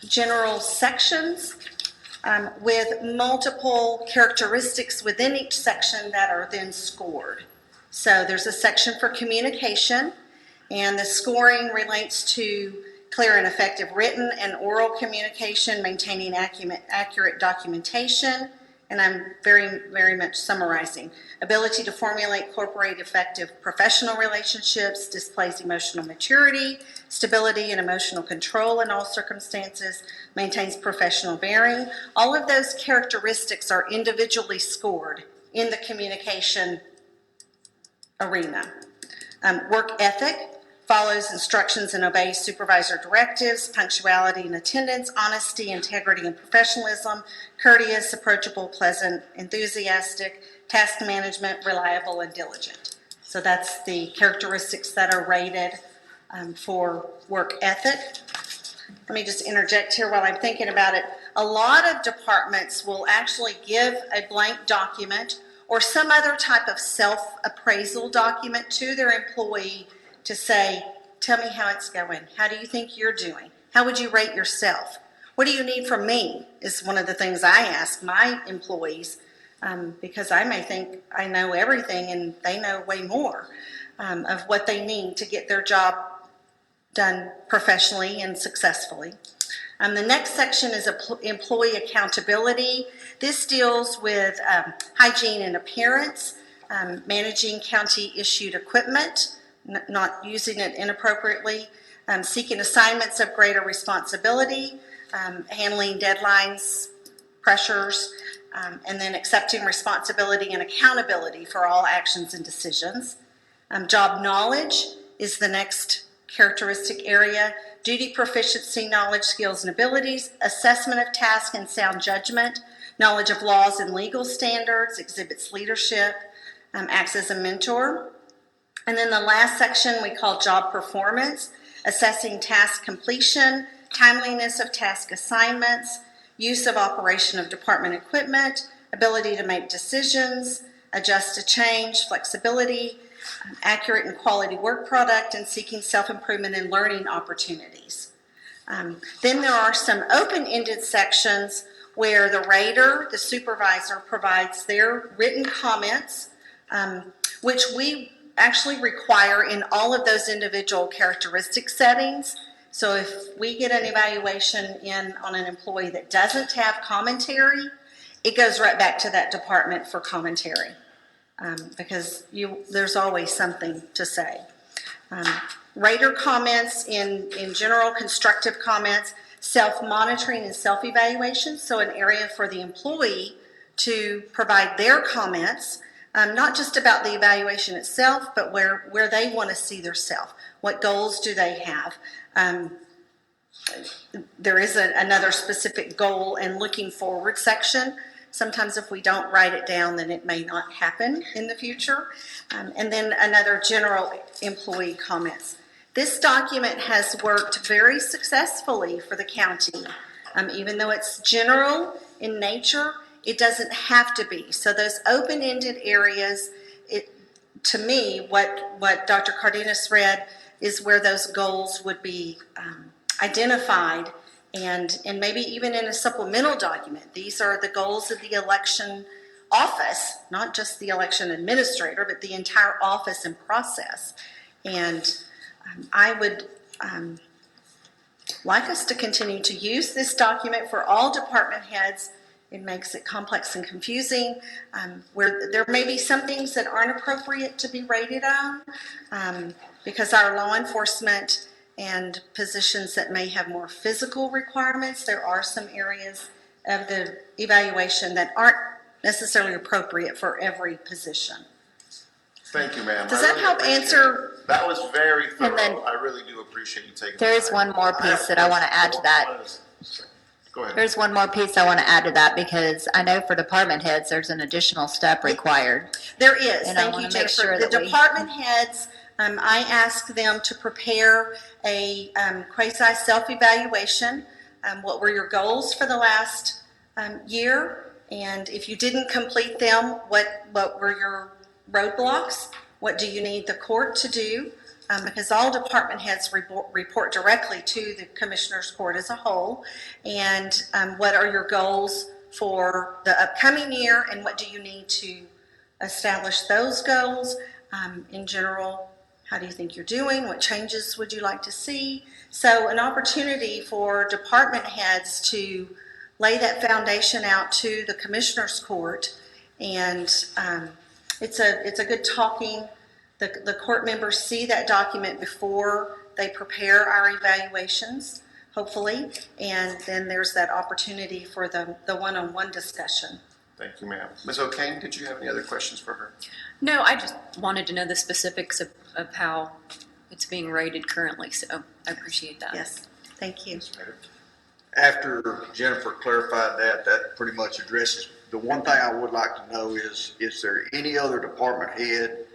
general sections with multiple characteristics within each section that are then scored. So there's a section for communication, and the scoring relates to clear and effective written and oral communication, maintaining accurate documentation, and I'm very much summarizing. Ability to formulate, incorporate effective professional relationships, displays emotional maturity, stability and emotional control in all circumstances, maintains professional bearing. All of those characteristics are individually scored in the communication arena. Work ethic, follows instructions and obeys supervisor directives, punctuality and attendance, honesty, integrity, and professionalism, courteous, approachable, pleasant, enthusiastic, task management, reliable, and diligent. So that's the characteristics that are rated for work ethic. Let me just interject here while I'm thinking about it. A lot of departments will actually give a blank document or some other type of self-appraisal document to their employee to say, tell me how it's going. How do you think you're doing? How would you rate yourself? What do you need from me is one of the things I ask my employees, because I may think I know everything and they know way more of what they need to get their job done professionally and successfully. The next section is employee accountability. This deals with hygiene and appearance, managing county-issued equipment, not using it inappropriately, seeking assignments of greater responsibility, handling deadlines, pressures, and then accepting responsibility and accountability for all actions and decisions. Job knowledge is the next characteristic area. Duty proficiency, knowledge, skills, and abilities, assessment of task and sound judgment, knowledge of laws and legal standards, exhibits leadership, acts as a mentor. And then the last section we call job performance, assessing task completion, timeliness of task assignments, use of operation of department equipment, ability to make decisions, adjust to change, flexibility, accurate and quality work product, and seeking self-improvement and learning opportunities. Then there are some open-ended sections where the rater, the supervisor, provides their written comments, which we actually require in all of those individual characteristic settings. So if we get an evaluation in on an employee that doesn't have commentary, it goes right back to that department for commentary, because there's always something to say. Rater comments in general, constructive comments, self-monitoring and self-evaluation, so an area for the employee to provide their comments, not just about the evaluation itself, but where they want to see their self. What goals do they have? There is another specific goal and looking forward section. Sometimes if we don't write it down, then it may not happen in the future. And then another general employee comments. This document has worked very successfully for the county. Even though it's general in nature, it doesn't have to be. So those open-ended areas, to me, what Dr. Cardenas read is where those goals would be identified, and maybe even in a supplemental document. These are the goals of the election office, not just the election administrator, but the entire office and process. And I would like us to continue to use this document for all department heads. It makes it complex and confusing, where there may be some things that aren't appropriate to be rated on, because our law enforcement and positions that may have more physical requirements, there are some areas of the evaluation that aren't necessarily appropriate for every position. Thank you, ma'am. Does I that really help appreciate answer? it. That was very thorough. And then- I really do appreciate you taking. There the is time. one more piece that I want to add to that. Go ahead. There's one more piece I want to add to that, because I know for department heads, there's an additional step required. There is, And I thank wanna you, make Jennifer. sure The that we- department heads, I ask them to prepare a quasi self-evaluation. What were your goals for the last year? And if you didn't complete them, what were your roadblocks? What do you need the court to do? Because all department heads report directly to the Commissioners Court as a whole. And what are your goals for the upcoming year, and what do you need to establish those goals? In general, how do you think you're doing? What changes would you like to see? So an opportunity for department heads to lay that foundation out to the Commissioners Court. And it's a good talking. The court members see that document before they prepare our evaluations, hopefully. And then there's that opportunity for the one-on-one discussion. Thank you, ma'am. Ms. O'Kane, did you have any other questions for her? No, I just wanted to know the specifics of how it's being rated currently, so I appreciate that. Yes, thank you. After Jennifer clarified that pretty much addresses. The one thing I would like to know is there any other department head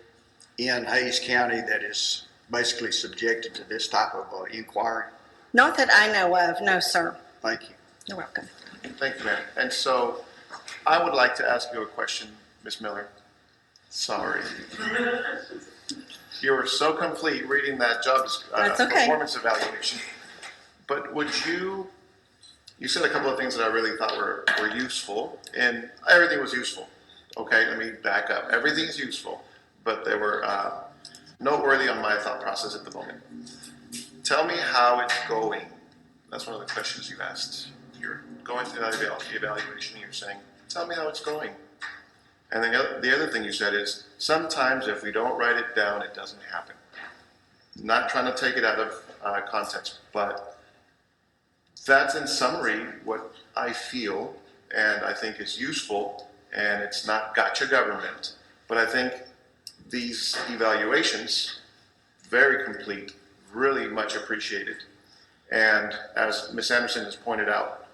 in Hays County that is basically subjected to this type of inquiry? Not that I know of, no, sir. Thank you. You're welcome. Thank you, ma'am. And so I would like to ask you a question, Ms. Miller. Sorry. You were so complete reading that That's okay. performance evaluation. But would you said a couple of things that I really thought were useful, and everything was useful. Okay, let me back up. Everything's useful, but they were noteworthy on my thought process at the moment. tell me how it's going. That's one of the questions you asked. You're going through that evaluation and you're saying, tell me how it's going. And then the other thing you said is, sometimes if we don't write it down, it doesn't happen. Not trying to take it out of context, but that's in summary what I feel and I think is useful, and it's not gotcha government, but I think these evaluations, very complete, really much appreciated. And as Ms. Anderson has pointed out,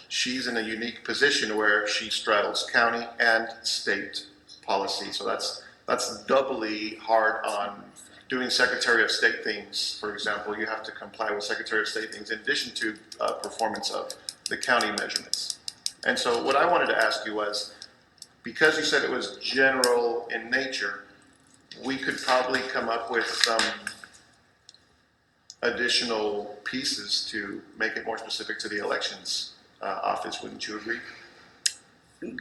she's in a unique position where she straddles county and state policy. So that's doubly hard on doing Secretary of State things. For example, you have to comply with Secretary of State things in addition to performance of the county measurements. And so what I wanted to ask you was, because you said it was general in nature, we could probably come up with some additional pieces to make it more specific to the elections office, wouldn't you agree?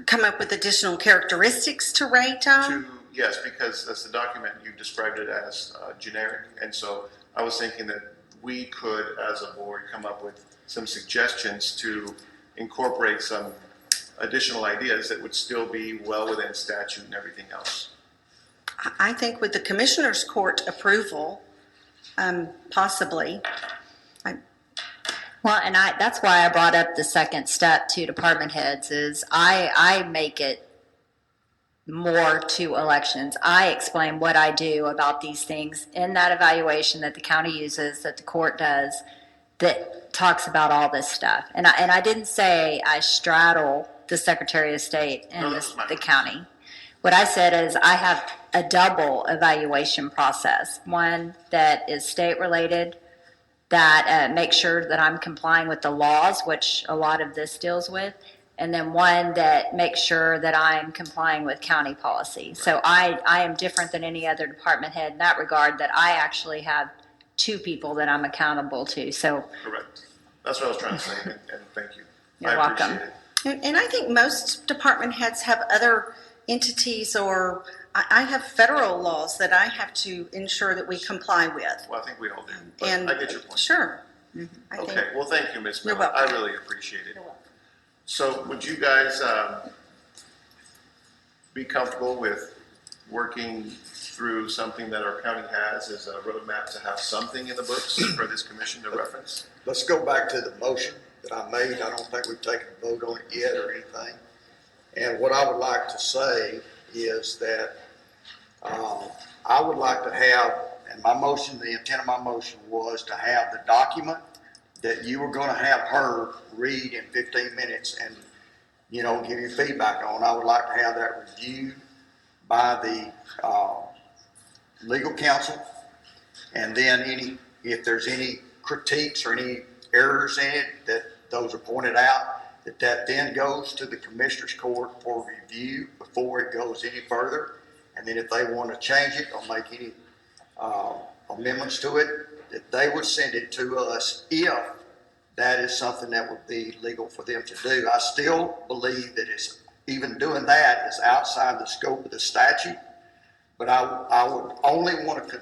Come up with additional characteristics to rate on? Yes, because as the document, you described it as generic. And so I was thinking that we could, as a board, come up with some suggestions to incorporate some additional ideas that would still be well within statute and everything else. I think with the Commissioners Court approval, possibly. Well, and that's why I brought up the second step to department heads is I make it more to elections. I explain what I do about these things in that evaluation that the county uses, that the court does, that talks about all this stuff. And I didn't say I straddle the Secretary of State and the county. What I said is I have a double evaluation process, one that is state related, that makes sure that I'm complying with the laws, which a lot of this deals with, and then one that makes sure that I'm complying with county policy. So I am different than any other department head in that regard, that I actually have two people that I'm accountable to. So Correct. That's what I was trying to say, and thank you. You're I welcome. appreciate it. And I think most department heads have other entities, or I have federal laws that I have to ensure that we comply with. Well, I think we all do, but And I get your point. sure. I think- Okay, well, thank you, Ms. You're Miller. I welcome. really appreciate it. So would you guys be comfortable with working through something that our county has as a roadmap to have something in the books for this commission to reference? Let's go back to the motion that I made. I don't think we've taken a vote on it yet or anything. And what I would like to say is that I would like to have, and my motion, the intent of my motion was to have the document that you were going to have her read in 15 minutes and, you know, give you feedback on. I would like to have that reviewed by the legal counsel. And then if there's any critiques or any errors in it, that those are pointed out, that then goes to the Commissioners Court for review before it goes any further. And then if they want to change it or make any amendments to it, that they would send it to us if that is something that would be legal for them to do. I still believe that even doing that is outside the scope of the statute, but I would only want to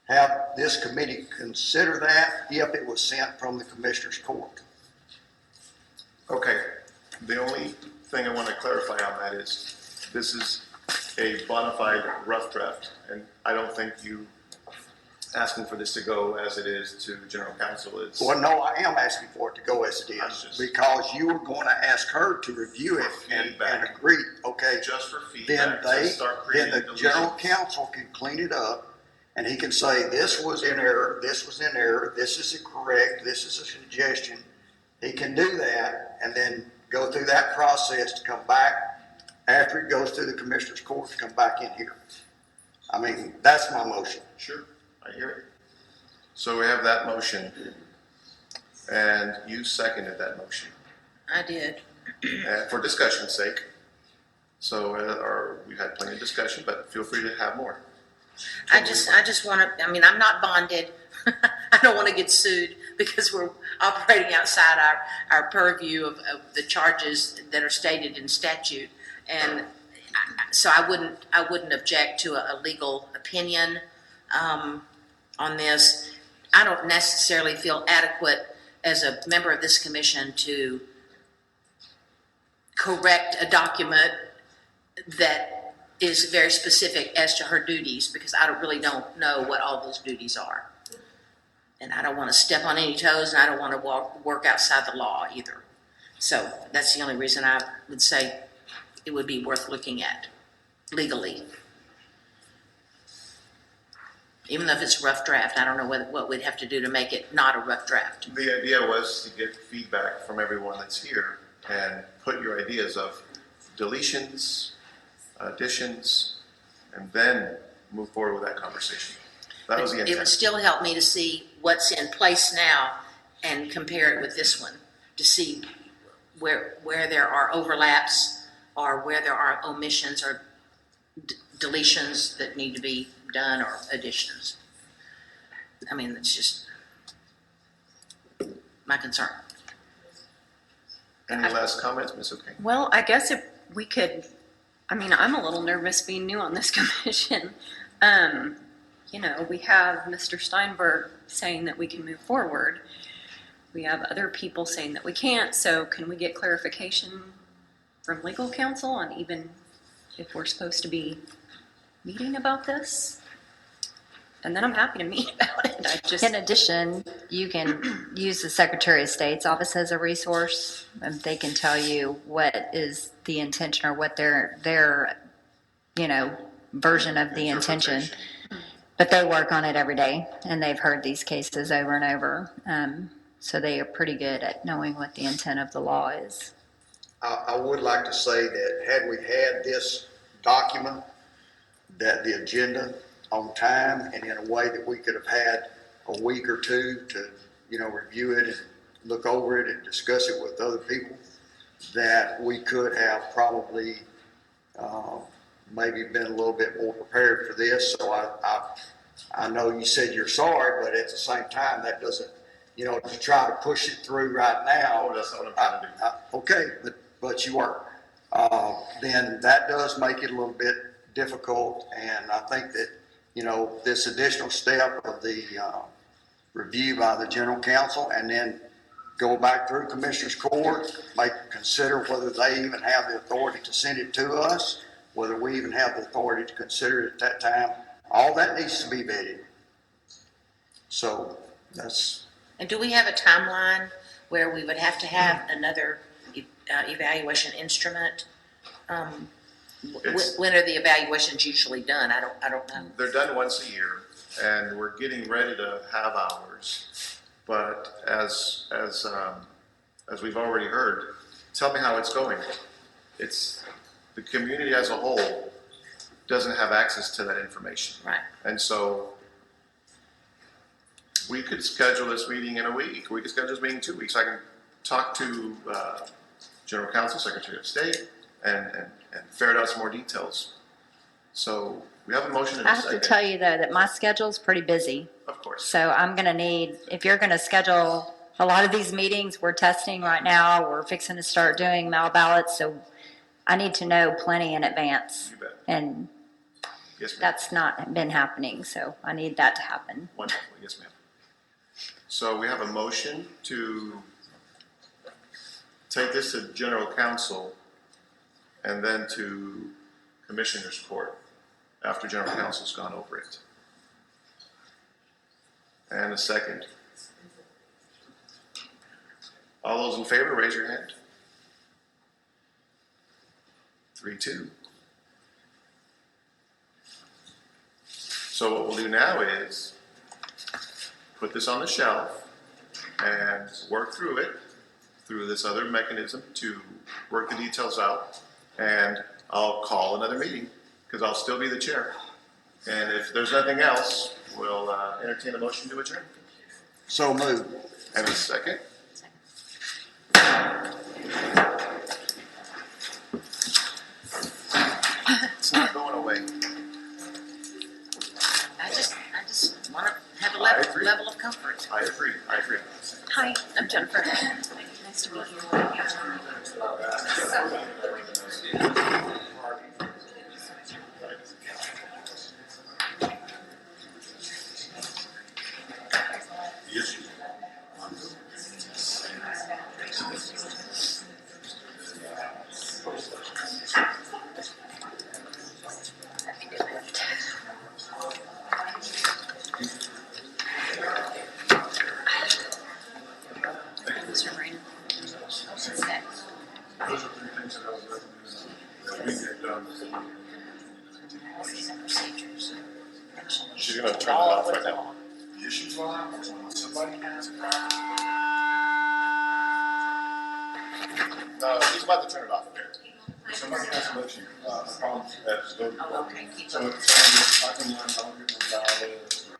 have this committee consider that if it was sent from the Commissioners Court. Okay, the only thing I want to clarify on that is this is a bona fide rough draft, and I don't think you asking for this to go as it is to general counsel is. Well, no, I am asking for it to go as it is, because you were going to ask her to review it and agree, okay? Just for Then feedback, to start then creating the general illusions. counsel can clean it up, and he can say, this was in error, this was in error, this is incorrect, this is a suggestion. He can do that, and then go through that process to come back, after it goes through the Commissioners Court, to come back in here. I mean, that's my motion. Sure, I hear it. So we have that motion, and you seconded that motion, I did. for discussion's sake. So, we've had plenty of discussion, but feel free to have more. I just want to, I mean, I'm not bonded. I don't want to get sued because we're operating outside our purview of the charges that are stated in statute. And so I wouldn't object to a legal opinion on this. I don't necessarily feel adequate as a member of this commission to correct a document that is very specific as to her duties, because I don't know what all those duties are. And I don't want to step on any toes, and I don't want to work outside the law either. So that's the only reason I would say it would be worth looking at legally. Even though if it's a rough draft, I don't know what we'd have to do to make it not a rough draft. The idea was to get feedback from everyone that's here and put your ideas of deletions, additions, and then move forward with that conversation. That was the It would intent. still help me to see what's in place now and compare it with this one, to see where there are overlaps or where there are omissions or deletions that need to be done or additions. I mean, it's just my concern. Any last comments, Ms. O'Kane? Well, I guess if we could, I mean, I'm a little nervous being new on this commission. You know, we have Mr. Steinberg saying that we can move forward. We have other people saying that we can't, so can we get clarification from legal counsel on even if we're supposed to be meeting about this? And then I'm happy to meet about it. I just, In addition, you can use the Secretary of State's office as a resource, and they can tell you what is the intention or what their version of the intention. But they work on it every day, and they've heard these cases over and over. So they are pretty good at knowing what the intent of the law is. I would like to say that had we had this document, that the agenda on time and in a way that we could have had a week or two to, review it and look over it and discuss it with other people, that we could have probably maybe been a little bit more prepared for this. So I know you said you're sorry, but at the same time, that doesn't, to try to push it through right now. Oh, that's not what I'm trying to do. Okay, but you weren't. Then that does make it a little bit difficult, and I think that, this additional step of the review by the general counsel, and then go back through Commissioners Court, consider whether they even have the authority to send it to us, whether we even have the authority to consider it at that time. All that needs to be vetted. So that's. And do we have a timeline where we would have to have another evaluation instrument? When are the evaluations usually done? I don't know. They're done once a year, and we're getting ready to have ours. But as we've already heard, tell me how it's going. It's the community as a whole doesn't have access to that information. Right. And so we could schedule this meeting in a week. We could schedule this meeting in 2 weeks. I can talk to General Counsel, Secretary of State, and ferret out some more details. So we have a motion in a I have to second. tell you, though, that my schedule's pretty busy. Of course. So I'm going to need, if you're going to schedule a lot of these meetings, we're testing right now, we're fixing to start doing mail ballots, so I need to know plenty in advance. You bet. And Yes, ma'am. that's not been happening, so I need that to happen. Wonderful. Yes, ma'am. So we have a motion to take this to General Counsel and then to Commissioners Court after General Counsel's gone over it. And a second. All those in favor, raise your hand. 3-2. So what we'll do now is put this on the shelf and work through it, through this other mechanism to work the details out. And I'll call another meeting because I'll still be the chair. And if there's nothing else, we'll entertain a motion to adjourn. So moved. And a second. It's not going away. I just want to have a I agree. level of comfort. I agree. hi, I'm Jennifer. Nice to meet you. He's about to turn it off there. Somebody has to let you, problem at voting. Oh, okay. So if somebody is talking, I don't get no ballot,